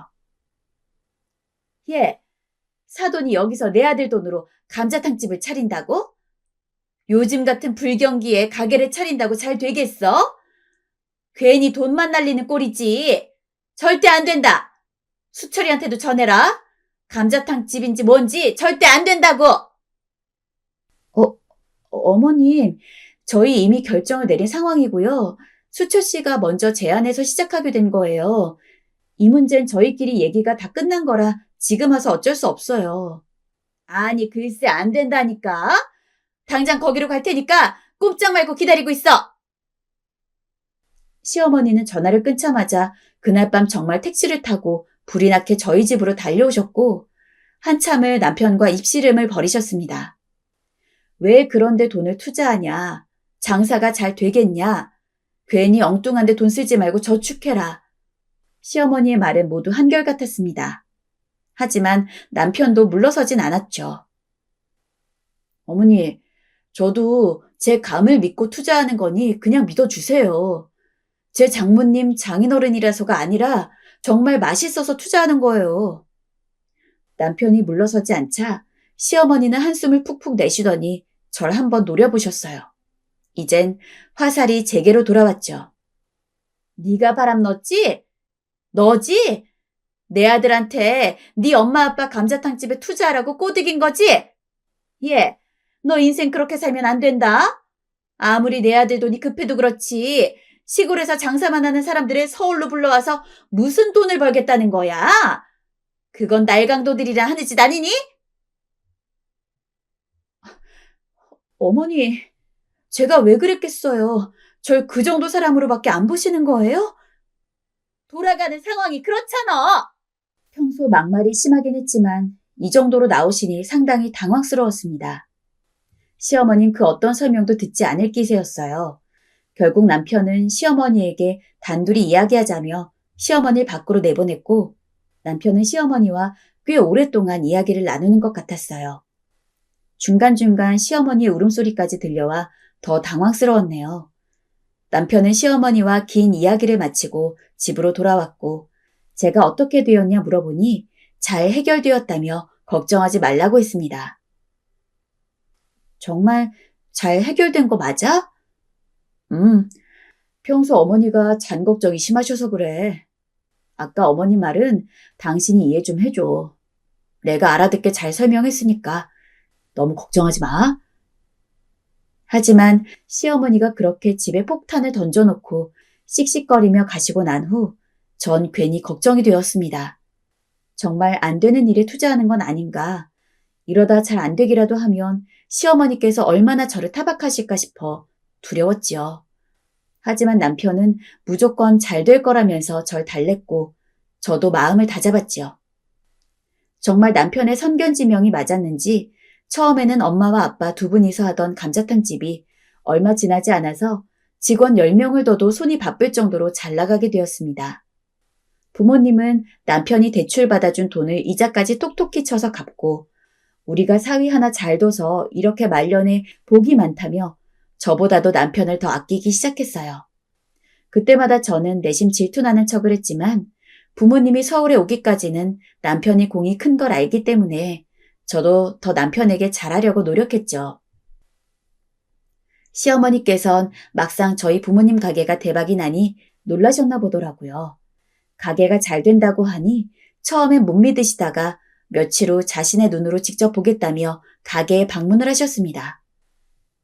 예, 사돈이 여기서 내 아들 돈으로 감자탕집을 차린다고? 요즘 같은 불경기에 가게를 차린다고 잘 되겠어? 괜히 돈만 날리는 꼴이지. 절대 안 된다. 수철이한테도 전해라. 감자탕집인지 뭔지 절대 안 된다고. 어머님, 저희 이미 결정을 내린 상황이고요. 수철 씨가 먼저 제안해서 시작하게 된 거예요. 이 문제는 저희끼리 얘기가 다 끝난 거라 지금 와서 어쩔 수 없어요. 아니, 글쎄 안 된다니까. 당장 거기로 갈 테니까 꼼짝 말고 기다리고 있어. 시어머니는 전화를 끊자마자 그날 밤 정말 택시를 타고 불이 나게 저희 집으로 달려오셨고 한참을 남편과 입씨름을 벌이셨습니다. 왜 그런데 돈을 투자하냐? 장사가 잘 되겠냐? 괜히 엉뚱한 데 돈 쓰지 말고 저축해라. 시어머니의 말은 모두 한결같았습니다. 하지만 남편도 물러서진 않았죠. 어머니, 저도 제 감을 믿고 투자하는 거니 그냥 믿어주세요. 제 장모님 장인어른이라서가 아니라 정말 맛있어서 투자하는 거예요. 남편이 물러서지 않자 시어머니는 한숨을 푹푹 내쉬더니 절 한번 노려보셨어요. 이젠 화살이 제게로 돌아왔죠. 네가 바람 넣었지? 너지? 내 아들한테 네 엄마 아빠 감자탕집에 투자하라고 꼬드긴 거지? 얘, 너 인생 그렇게 살면 안 된다. 아무리 내 아들 돈이 급해도 그렇지. 시골에서 장사만 하는 사람들을 서울로 불러와서 무슨 돈을 벌겠다는 거야? 그건 날강도들이랑 하는 짓 아니니? 어머니, 제가 왜 그랬겠어요? 절 그 정도 사람으로밖에 안 보시는 거예요? 돌아가는 상황이 그렇잖아. 평소 막말이 심하긴 했지만 이 정도로 나오시니 상당히 당황스러웠습니다. 시어머니는 그 어떤 설명도 듣지 않을 기세였어요. 결국 남편은 시어머니에게 단둘이 이야기하자며 시어머니를 밖으로 내보냈고 남편은 시어머니와 꽤 오랫동안 이야기를 나누는 것 같았어요. 중간중간 시어머니의 울음소리까지 들려와 더 당황스러웠네요. 남편은 시어머니와 긴 이야기를 마치고 집으로 돌아왔고 제가 어떻게 되었냐 물어보니 잘 해결되었다며 걱정하지 말라고 했습니다. 정말 잘 해결된 거 맞아? 평소 어머니가 잔 걱정이 심하셔서 그래. 아까 어머니 말은 당신이 이해 좀 해줘. 내가 알아듣게 잘 설명했으니까 너무 걱정하지 마. 하지만 시어머니가 그렇게 집에 폭탄을 던져놓고 씩씩거리며 가시고 난 후 전 괜히 걱정이 되었습니다. 정말 안 되는 일에 투자하는 건 아닌가. 이러다 잘 안 되기라도 하면 시어머니께서 얼마나 저를 타박하실까 싶어 두려웠지요. 하지만 남편은 무조건 잘 될 거라면서 절 달랬고 저도 마음을 다잡았지요. 정말 남편의 선견지명이 맞았는지 처음에는 엄마와 아빠 두 분이서 하던 감자탕집이 얼마 지나지 않아서 직원 10명을 둬도 손이 바쁠 정도로 잘 나가게 되었습니다. 부모님은 남편이 대출받아준 돈을 이자까지 톡톡히 쳐서 갚고 우리가 사위 하나 잘 둬서 이렇게 말년에 복이 많다며 저보다도 남편을 더 아끼기 시작했어요. 그때마다 저는 내심 질투나는 척을 했지만 부모님이 서울에 오기까지는 남편이 공이 큰 걸 알기 때문에 저도 더 남편에게 잘하려고 노력했죠. 시어머니께선 막상 저희 부모님 가게가 대박이 나니 놀라셨나 보더라고요. 가게가 잘 된다고 하니 처음엔 못 믿으시다가 며칠 후 자신의 눈으로 직접 보겠다며 가게에 방문을 하셨습니다.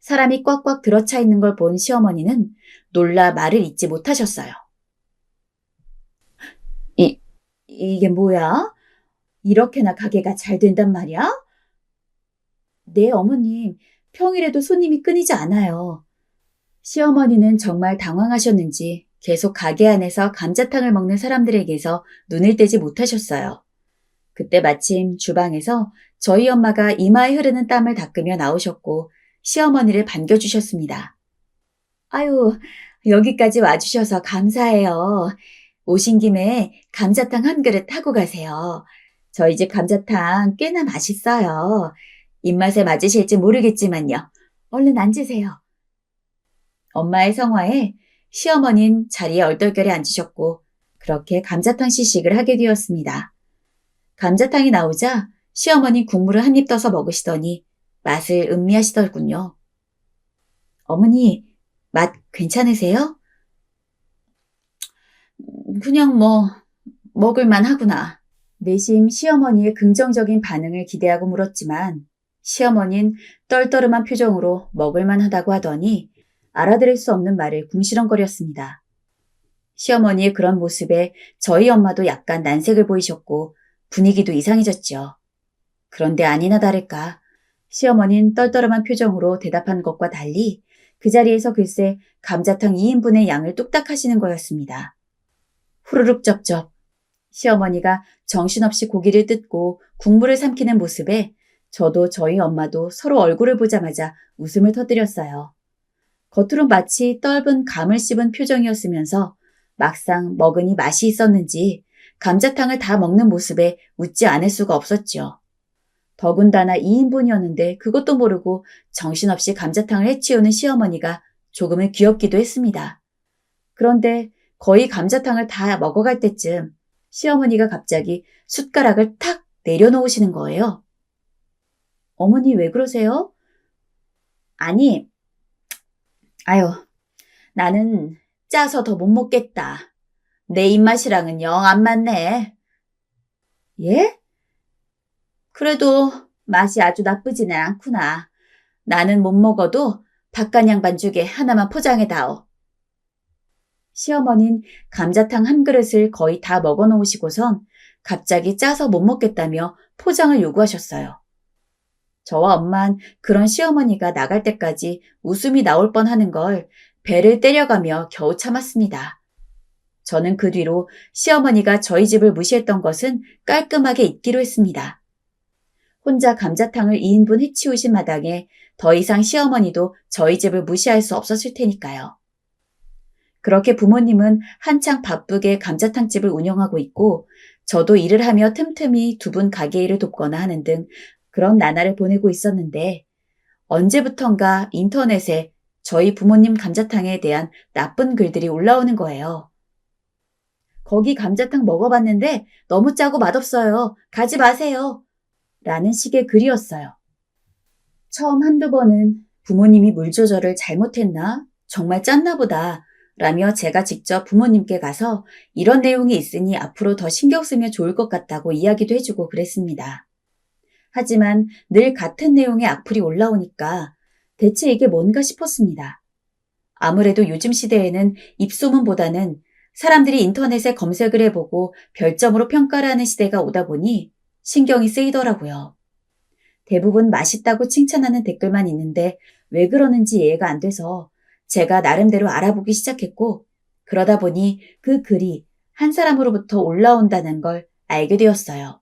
사람이 꽉꽉 들어차 있는 걸 본 시어머니는 놀라 말을 잇지 못하셨어요. 이게 뭐야? 이렇게나 가게가 잘 된단 말이야? 네, 어머님. 평일에도 손님이 끊이지 않아요. 시어머니는 정말 당황하셨는지 계속 가게 안에서 감자탕을 먹는 사람들에게서 눈을 떼지 못하셨어요. 그때 마침 주방에서 저희 엄마가 이마에 흐르는 땀을 닦으며 나오셨고 시어머니를 반겨주셨습니다. 아유, 여기까지 와주셔서 감사해요. 오신 김에 감자탕 한 그릇 하고 가세요. 저희 집 감자탕 꽤나 맛있어요. 입맛에 맞으실지 모르겠지만요. 얼른 앉으세요. 엄마의 성화에 시어머니는 자리에 얼떨결에 앉으셨고 그렇게 감자탕 시식을 하게 되었습니다. 감자탕이 나오자 시어머니 국물을 한 입 떠서 먹으시더니 맛을 음미하시더군요. 어머니, 맛 괜찮으세요? 그냥 먹을만 하구나. 내심 시어머니의 긍정적인 반응을 기대하고 물었지만 시어머니는 떨떠름한 표정으로 먹을만 하다고 하더니 알아들을 수 없는 말을 궁시렁거렸습니다. 시어머니의 그런 모습에 저희 엄마도 약간 난색을 보이셨고 분위기도 이상해졌죠. 그런데 아니나 다를까 시어머니는 떨떠름한 표정으로 대답한 것과 달리 그 자리에서 글쎄 감자탕 2인분의 양을 뚝딱 하시는 거였습니다. 후루룩 쩝쩝 시어머니가 정신없이 고기를 뜯고 국물을 삼키는 모습에 저도 저희 엄마도 서로 얼굴을 보자마자 웃음을 터뜨렸어요. 겉으론 마치 떫은 감을 씹은 표정이었으면서 막상 먹으니 맛이 있었는지 감자탕을 다 먹는 모습에 웃지 않을 수가 없었죠. 더군다나 2인분이었는데 그것도 모르고 정신없이 감자탕을 해치우는 시어머니가 조금은 귀엽기도 했습니다. 그런데 거의 감자탕을 다 먹어갈 때쯤 시어머니가 갑자기 숟가락을 탁 내려놓으시는 거예요. 어머니 왜 그러세요? 아니, 나는 짜서 더 못 먹겠다. 내 입맛이랑은 영 안 맞네. 예? 그래도 맛이 아주 나쁘지는 않구나. 나는 못 먹어도 박간양 반죽에 하나만 포장해 다오. 시어머니는 감자탕 한 그릇을 거의 다 먹어 놓으시고선 갑자기 짜서 못 먹겠다며 포장을 요구하셨어요. 저와 엄만 그런 시어머니가 나갈 때까지 웃음이 나올 뻔하는 걸 배를 때려가며 겨우 참았습니다. 저는 그 뒤로 시어머니가 저희 집을 무시했던 것은 깔끔하게 잊기로 했습니다. 혼자 감자탕을 2인분 해치우신 마당에 더 이상 시어머니도 저희 집을 무시할 수 없었을 테니까요. 그렇게 부모님은 한창 바쁘게 감자탕집을 운영하고 있고 저도 일을 하며 틈틈이 두 분 가게 일을 돕거나 하는 등 그런 나날을 보내고 있었는데 언제부턴가 인터넷에 저희 부모님 감자탕에 대한 나쁜 글들이 올라오는 거예요. 거기 감자탕 먹어봤는데 너무 짜고 맛없어요. 가지 마세요. 라는 식의 글이었어요. 처음 한두 번은 부모님이 물 조절을 잘못했나? 정말 짰나 보다. 라며 제가 직접 부모님께 가서 이런 내용이 있으니 앞으로 더 신경 쓰면 좋을 것 같다고 이야기도 해주고 그랬습니다. 하지만 늘 같은 내용의 악플이 올라오니까 대체 이게 뭔가 싶었습니다. 아무래도 요즘 시대에는 입소문보다는 사람들이 인터넷에 검색을 해보고 별점으로 평가를 하는 시대가 오다 보니 신경이 쓰이더라고요. 대부분 맛있다고 칭찬하는 댓글만 있는데 왜 그러는지 이해가 안 돼서 제가 나름대로 알아보기 시작했고 그러다 보니 그 글이 한 사람으로부터 올라온다는 걸 알게 되었어요.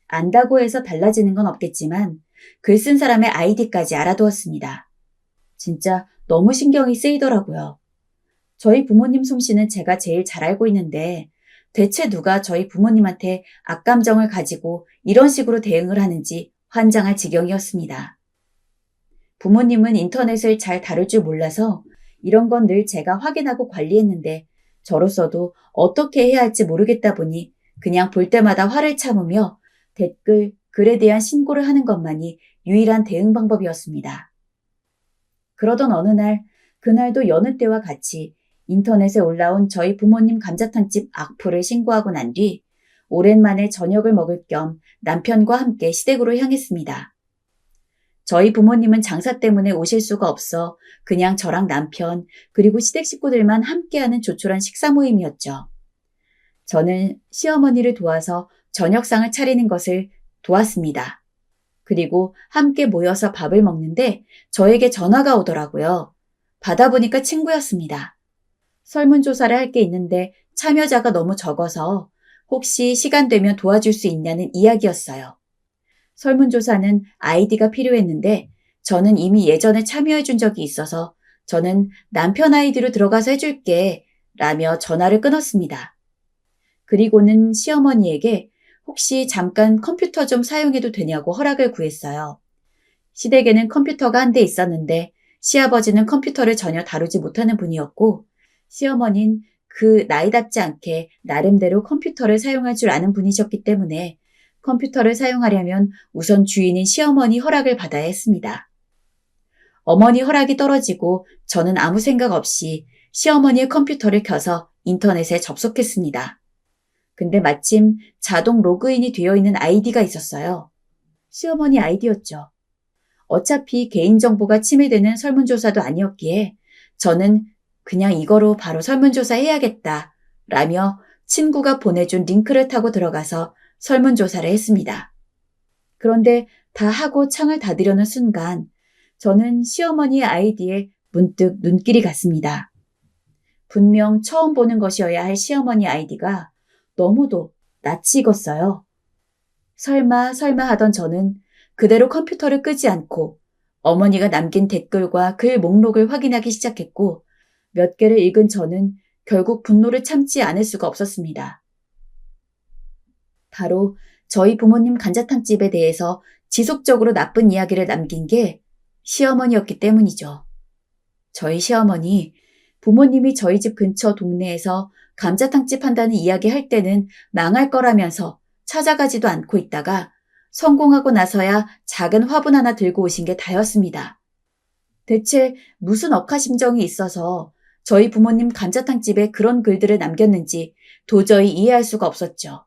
안다고 해서 달라지는 건 없겠지만 글 쓴 사람의 아이디까지 알아두었습니다. 진짜 너무 신경이 쓰이더라고요. 저희 부모님 솜씨는 제가 제일 잘 알고 있는데 대체 누가 저희 부모님한테 악감정을 가지고 이런 식으로 대응을 하는지 환장할 지경이었습니다. 부모님은 인터넷을 잘 다룰 줄 몰라서 이런 건 늘 제가 확인하고 관리했는데 저로서도 어떻게 해야 할지 모르겠다 보니 그냥 볼 때마다 화를 참으며 댓글, 글에 대한 신고를 하는 것만이 유일한 대응 방법이었습니다. 그러던 어느 날, 그날도 여느 때와 같이 인터넷에 올라온 저희 부모님 감자탕집 악플을 신고하고 난 뒤 오랜만에 저녁을 먹을 겸 남편과 함께 시댁으로 향했습니다. 저희 부모님은 장사 때문에 오실 수가 없어 그냥 저랑 남편 그리고 시댁 식구들만 함께하는 조촐한 식사 모임이었죠. 저는 시어머니를 도와서 저녁상을 차리는 것을 도왔습니다. 그리고 함께 모여서 밥을 먹는데 저에게 전화가 오더라고요. 받아보니까 친구였습니다. 설문조사를 할 게 있는데 참여자가 너무 적어서 혹시 시간 되면 도와줄 수 있냐는 이야기였어요. 설문조사는 아이디가 필요했는데 저는 이미 예전에 참여해 준 적이 있어서 저는 남편 아이디로 들어가서 해줄게 라며 전화를 끊었습니다. 그리고는 시어머니에게 혹시 잠깐 컴퓨터 좀 사용해도 되냐고 허락을 구했어요. 시댁에는 컴퓨터가 한 대 있었는데 시아버지는 컴퓨터를 전혀 다루지 못하는 분이었고 시어머니는 그 나이답지 않게 나름대로 컴퓨터를 사용할 줄 아는 분이셨기 때문에 컴퓨터를 사용하려면 우선 주인인 시어머니 허락을 받아야 했습니다. 어머니 허락이 떨어지고 저는 아무 생각 없이 시어머니의 컴퓨터를 켜서 인터넷에 접속했습니다. 근데 마침 자동 로그인이 되어 있는 아이디가 있었어요. 시어머니 아이디였죠. 어차피 개인정보가 침해되는 설문조사도 아니었기에 저는 그냥 이거로 바로 설문조사 해야겠다 라며 친구가 보내준 링크를 타고 들어가서 설문조사를 했습니다. 그런데 다 하고 창을 닫으려는 순간 저는 시어머니의 아이디에 문득 눈길이 갔습니다. 분명 처음 보는 것이어야 할 시어머니 아이디가 너무도 낯이 익었어요. 설마 하던 저는 그대로 컴퓨터를 끄지 않고 어머니가 남긴 댓글과 글 목록을 확인하기 시작했고 몇 개를 읽은 저는 결국 분노를 참지 않을 수가 없었습니다. 바로 저희 부모님 감자탕집에 대해서 지속적으로 나쁜 이야기를 남긴 게 시어머니였기 때문이죠. 저희 시어머니, 부모님이 저희 집 근처 동네에서 감자탕집 한다는 이야기 할 때는 망할 거라면서 찾아가지도 않고 있다가 성공하고 나서야 작은 화분 하나 들고 오신 게 다였습니다. 대체 무슨 억하심정이 있어서 저희 부모님 감자탕집에 그런 글들을 남겼는지 도저히 이해할 수가 없었죠.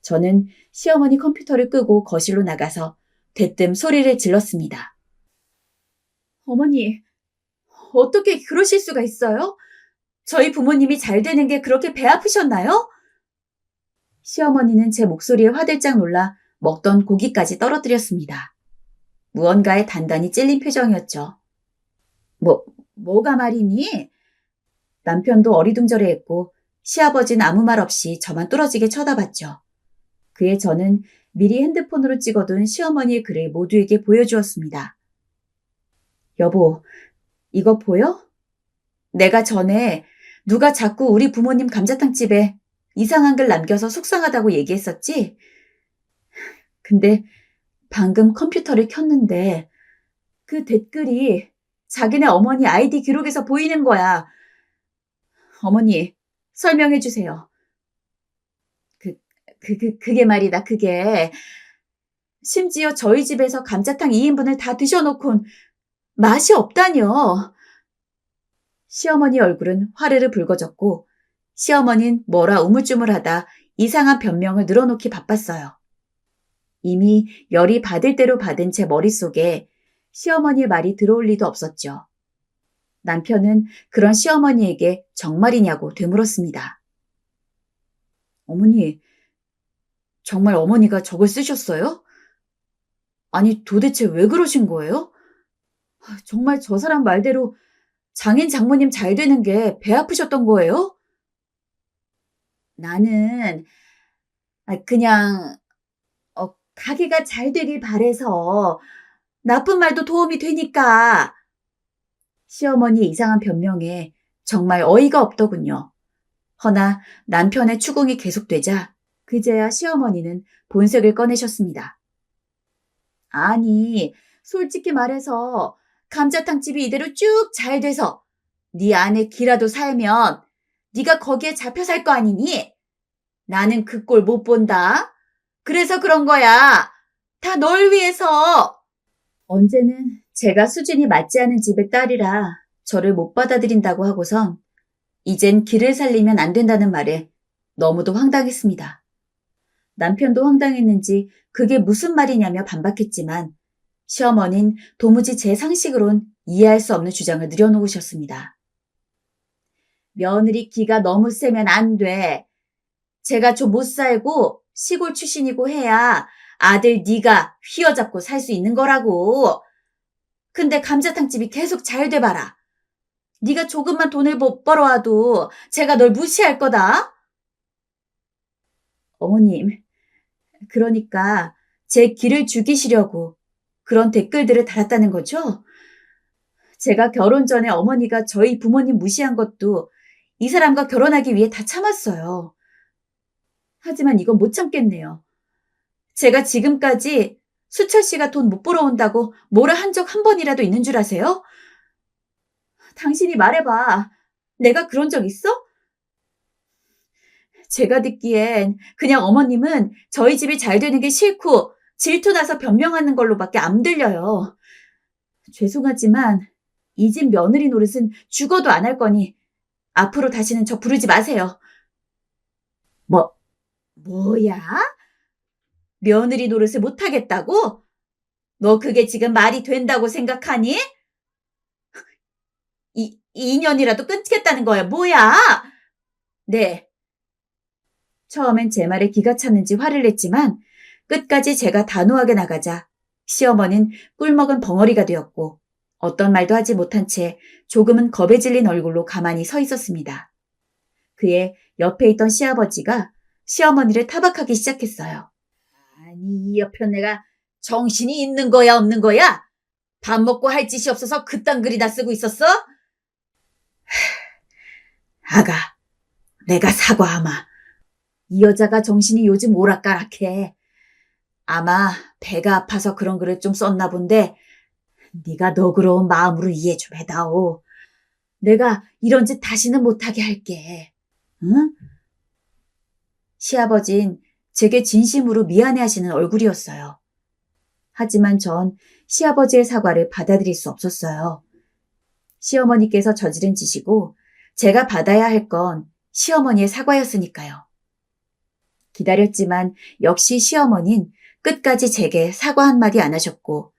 저는 시어머니 컴퓨터를 끄고 거실로 나가서 대뜸 소리를 질렀습니다. 어머니, 어떻게 그러실 수가 있어요? 저희 부모님이 잘 되는 게 그렇게 배 아프셨나요? 시어머니는 제 목소리에 화들짝 놀라 먹던 고기까지 떨어뜨렸습니다. 무언가에 단단히 찔린 표정이었죠. 뭐가 말이니? 남편도 어리둥절해했고 시아버지는 아무 말 없이 저만 뚫어지게 쳐다봤죠. 그에 저는 미리 핸드폰으로 찍어둔 시어머니의 글을 모두에게 보여주었습니다. 여보, 이거 보여? 내가 전에 누가 자꾸 우리 부모님 감자탕집에 이상한 글 남겨서 속상하다고 얘기했었지? 근데 방금 컴퓨터를 켰는데 그 댓글이 자기네 어머니 아이디 기록에서 보이는 거야. 어머니, 설명해 주세요. 그게 말이다, 그게. 심지어 저희 집에서 감자탕 2인분을 다 드셔놓곤 맛이 없다뇨. 시어머니 얼굴은 화르르 붉어졌고 시어머니는 뭐라 우물쭈물하다 이상한 변명을 늘어놓기 바빴어요. 이미 열이 받을 대로 받은 제 머릿속에 시어머니의 말이 들어올 리도 없었죠. 남편은 그런 시어머니에게 정말이냐고 되물었습니다. 어머니, 정말 어머니가 저걸 쓰셨어요? 아니, 도대체 왜 그러신 거예요? 정말 저 사람 말대로 장인 장모님 잘 되는 게 배 아프셨던 거예요? 나는 그냥 가게가 잘 되길 바래서 나쁜 말도 도움이 되니까. 시어머니의 이상한 변명에 정말 어이가 없더군요. 허나 남편의 추궁이 계속되자 그제야 시어머니는 본색을 꺼내셨습니다. 아니, 솔직히 말해서 감자탕집이 이대로 쭉 잘 돼서 네 안에 기라도 살면 네가 거기에 잡혀 살 거 아니니? 나는 그 꼴 못 본다. 그래서 그런 거야. 다 널 위해서. 언제는 제가 수준이 맞지 않은 집의 딸이라 저를 못 받아들인다고 하고선 이젠 길을 살리면 안 된다는 말에 너무도 황당했습니다. 남편도 황당했는지 그게 무슨 말이냐며 반박했지만 시어머니는 도무지 제 상식으론 이해할 수 없는 주장을 늘여놓으셨습니다. 며느리 기가 너무 세면 안 돼. 제가 좀 못 살고 시골 출신이고 해야 아들 네가 휘어잡고 살 수 있는 거라고. 근데 감자탕집이 계속 잘 돼봐라. 네가 조금만 돈을 못 벌어와도 제가 널 무시할 거다. 어머님, 그러니까 제 기를 죽이시려고 그런 댓글들을 달았다는 거죠? 제가 결혼 전에 어머니가 저희 부모님 무시한 것도 이 사람과 결혼하기 위해 다 참았어요. 하지만 이건 못 참겠네요. 제가 지금까지 수철 씨가 돈 못 벌어온다고 뭐라 한 적 한 번이라도 있는 줄 아세요? 당신이 말해봐. 내가 그런 적 있어? 제가 듣기엔 그냥 어머님은 저희 집이 잘 되는 게 싫고 질투나서 변명하는 걸로밖에 안 들려요. 죄송하지만 이 집 며느리 노릇은 죽어도 안 할 거니 앞으로 다시는 저 부르지 마세요. 뭐야? 며느리 노릇을 못하겠다고? 너 그게 지금 말이 된다고 생각하니? 이 인연이라도 끊겠다는 거야, 뭐야? 네. 처음엔 제 말에 기가 찼는지 화를 냈지만 끝까지 제가 단호하게 나가자 시어머니는 꿀먹은 벙어리가 되었고 어떤 말도 하지 못한 채 조금은 겁에 질린 얼굴로 가만히 서 있었습니다. 그의 옆에 있던 시아버지가 시어머니를 타박하기 시작했어요. 아니, 이 옆에 내가 정신이 있는 거야, 없는 거야? 밥 먹고 할 짓이 없어서 그딴 글이나 쓰고 있었어? 아가, 내가 사과하마. 이 여자가 정신이 요즘 오락가락해. 아마 배가 아파서 그런 글을 좀 썼나 본데 네가 너그러운 마음으로 이해 좀 해다오. 내가 이런 짓 다시는 못하게 할게. 응? 시아버진 제게 진심으로 미안해하시는 얼굴이었어요. 하지만 전 시아버지의 사과를 받아들일 수 없었어요. 시어머니께서 저지른 짓이고 제가 받아야 할 건 시어머니의 사과였으니까요. 기다렸지만 역시 시어머니는 끝까지 제게 사과 한마디 안 하셨고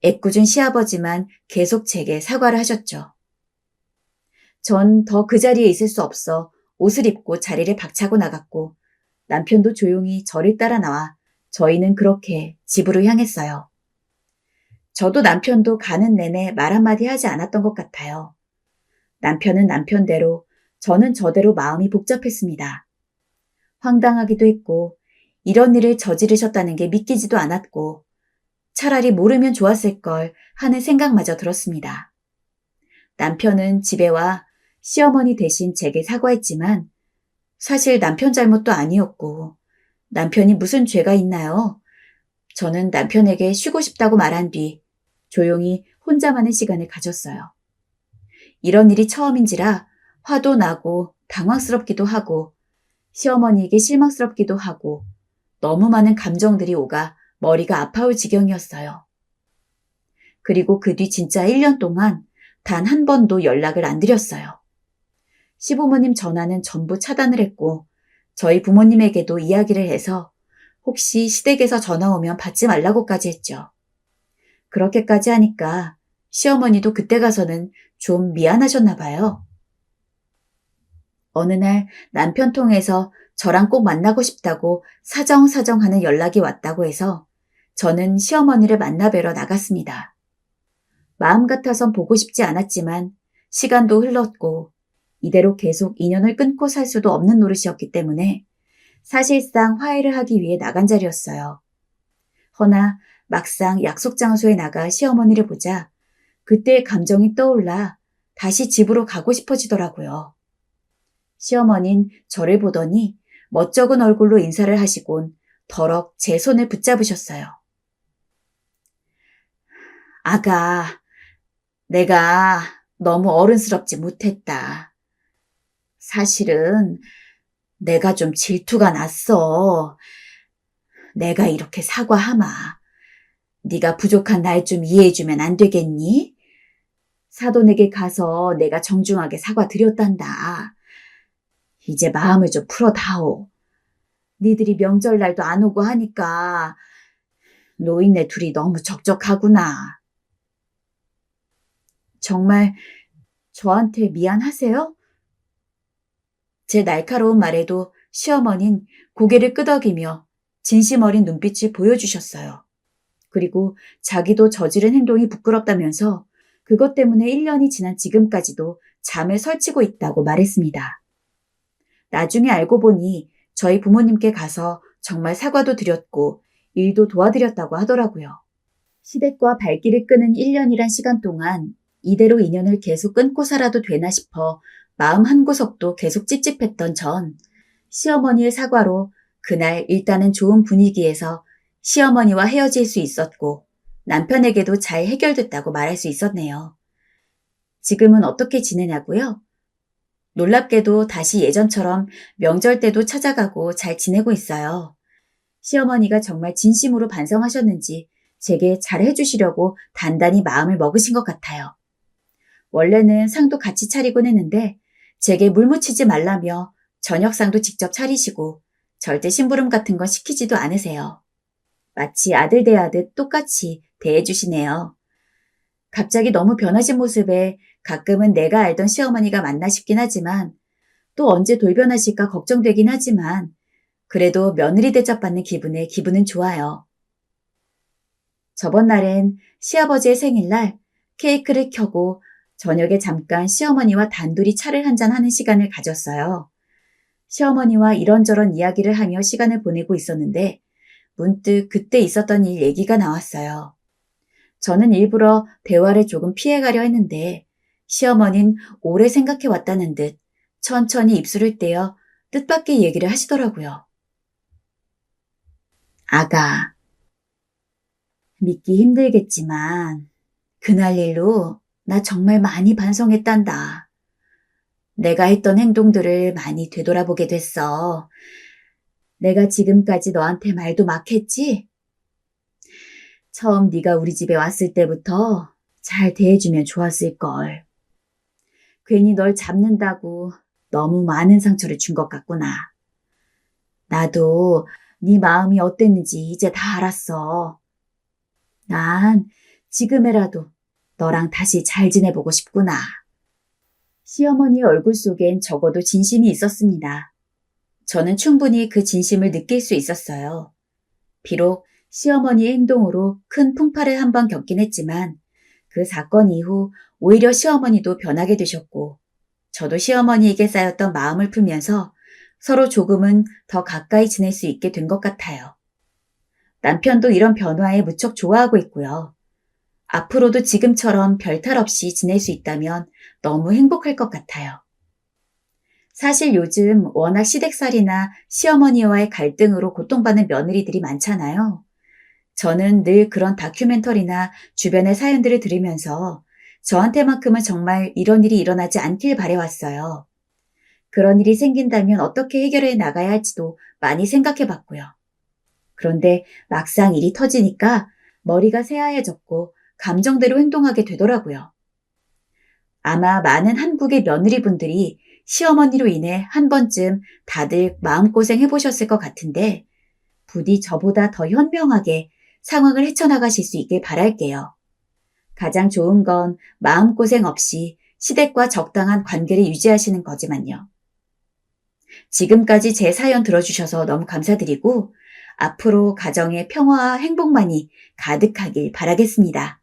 애꿎은 시아버지만 계속 제게 사과를 하셨죠. 전 더 그 자리에 있을 수 없어 옷을 입고 자리를 박차고 나갔고 남편도 조용히 저를 따라 나와 저희는 그렇게 집으로 향했어요. 저도 남편도 가는 내내 말 한마디 하지 않았던 것 같아요. 남편은 남편대로, 저는 저대로 마음이 복잡했습니다. 황당하기도 했고 이런 일을 저지르셨다는 게 믿기지도 않았고 차라리 모르면 좋았을 걸 하는 생각마저 들었습니다. 남편은 집에 와 시어머니 대신 제게 사과했지만 사실 남편 잘못도 아니었고 남편이 무슨 죄가 있나요? 저는 남편에게 쉬고 싶다고 말한 뒤 조용히 혼자만의 시간을 가졌어요. 이런 일이 처음인지라 화도 나고 당황스럽기도 하고 시어머니에게 실망스럽기도 하고 너무 많은 감정들이 오가 머리가 아파올 지경이었어요. 그리고 그 뒤 진짜 1년 동안 단 한 번도 연락을 안 드렸어요. 시부모님 전화는 전부 차단을 했고 저희 부모님에게도 이야기를 해서 혹시 시댁에서 전화 오면 받지 말라고까지 했죠. 그렇게까지 하니까 시어머니도 그때 가서는 좀 미안하셨나 봐요. 어느 날 남편 통해서 저랑 꼭 만나고 싶다고 사정사정하는 연락이 왔다고 해서 저는 시어머니를 만나 뵈러 나갔습니다. 마음 같아선 보고 싶지 않았지만 시간도 흘렀고 이대로 계속 인연을 끊고 살 수도 없는 노릇이었기 때문에 사실상 화해를 하기 위해 나간 자리였어요. 허나 막상 약속 장소에 나가 시어머니를 보자 그때의 감정이 떠올라 다시 집으로 가고 싶어지더라고요. 시어머니는 저를 보더니 멋쩍은 얼굴로 인사를 하시곤 더럭 제 손을 붙잡으셨어요. 아가, 내가 너무 어른스럽지 못했다. 사실은 내가 좀 질투가 났어. 내가 이렇게 사과하마. 네가 부족한 날 좀 이해해주면 안 되겠니? 사돈에게 가서 내가 정중하게 사과드렸단다. 이제 마음을 좀 풀어다오. 니들이 명절날도 안 오고 하니까 노인네 둘이 너무 적적하구나. 정말 저한테 미안하세요? 제 날카로운 말에도 시어머니는 고개를 끄덕이며 진심 어린 눈빛을 보여주셨어요. 그리고 자기도 저지른 행동이 부끄럽다면서 그것 때문에 1년이 지난 지금까지도 잠을 설치고 있다고 말했습니다. 나중에 알고 보니 저희 부모님께 가서 정말 사과도 드렸고 일도 도와드렸다고 하더라고요. 시댁과 발길을 끄는 1년이란 시간 동안 이대로 인연을 계속 끊고 살아도 되나 싶어 마음 한구석도 계속 찝찝했던 전 시어머니의 사과로 그날 일단은 좋은 분위기에서 시어머니와 헤어질 수 있었고 남편에게도 잘 해결됐다고 말할 수 있었네요. 지금은 어떻게 지내냐고요? 놀랍게도 다시 예전처럼 명절 때도 찾아가고 잘 지내고 있어요. 시어머니가 정말 진심으로 반성하셨는지 제게 잘 해주시려고 단단히 마음을 먹으신 것 같아요. 원래는 상도 같이 차리곤 했는데 제게 물 묻히지 말라며 저녁상도 직접 차리시고 절대 심부름 같은 건 시키지도 않으세요. 마치 아들 대하듯 똑같이 대해주시네요. 갑자기 너무 변하신 모습에 가끔은 내가 알던 시어머니가 맞나 싶긴 하지만 또 언제 돌변하실까 걱정되긴 하지만 그래도 며느리 대접받는 기분에 기분은 좋아요. 저번 날엔 시아버지의 생일날 케이크를 켜고 저녁에 잠깐 시어머니와 단둘이 차를 한잔하는 시간을 가졌어요. 시어머니와 이런저런 이야기를 하며 시간을 보내고 있었는데 문득 그때 있었던 일 얘기가 나왔어요. 저는 일부러 대화를 조금 피해가려 했는데 시어머니는 오래 생각해 왔다는 듯 천천히 입술을 떼어 뜻밖의 얘기를 하시더라고요. 아가, 믿기 힘들겠지만 그날 일로 나 정말 많이 반성했단다. 내가 했던 행동들을 많이 되돌아보게 됐어. 내가 지금까지 너한테 말도 막 했지? 처음 네가 우리 집에 왔을 때부터 잘 대해주면 좋았을걸. 괜히 널 잡는다고 너무 많은 상처를 준 것 같구나. 나도 네 마음이 어땠는지 이제 다 알았어. 난 지금이라도 너랑 다시 잘 지내보고 싶구나. 시어머니의 얼굴 속엔 적어도 진심이 있었습니다. 저는 충분히 그 진심을 느낄 수 있었어요. 비록 시어머니의 행동으로 큰 풍파를 한 번 겪긴 했지만 그 사건 이후 오히려 시어머니도 변하게 되셨고 저도 시어머니에게 쌓였던 마음을 풀면서 서로 조금은 더 가까이 지낼 수 있게 된 것 같아요. 남편도 이런 변화에 무척 좋아하고 있고요. 앞으로도 지금처럼 별탈 없이 지낼 수 있다면 너무 행복할 것 같아요. 사실 요즘 워낙 시댁살이나 시어머니와의 갈등으로 고통받는 며느리들이 많잖아요. 저는 늘 그런 다큐멘터리나 주변의 사연들을 들으면서 저한테만큼은 정말 이런 일이 일어나지 않길 바래왔어요. 그런 일이 생긴다면 어떻게 해결해 나가야 할지도 많이 생각해 봤고요. 그런데 막상 일이 터지니까 머리가 새하얘졌고 감정대로 행동하게 되더라고요. 아마 많은 한국의 며느리분들이 시어머니로 인해 한 번쯤 다들 마음고생 해보셨을 것 같은데 부디 저보다 더 현명하게 상황을 헤쳐나가실 수 있길 바랄게요. 가장 좋은 건 마음고생 없이 시댁과 적당한 관계를 유지하시는 거지만요. 지금까지 제 사연 들어주셔서 너무 감사드리고 앞으로 가정의 평화와 행복만이 가득하길 바라겠습니다.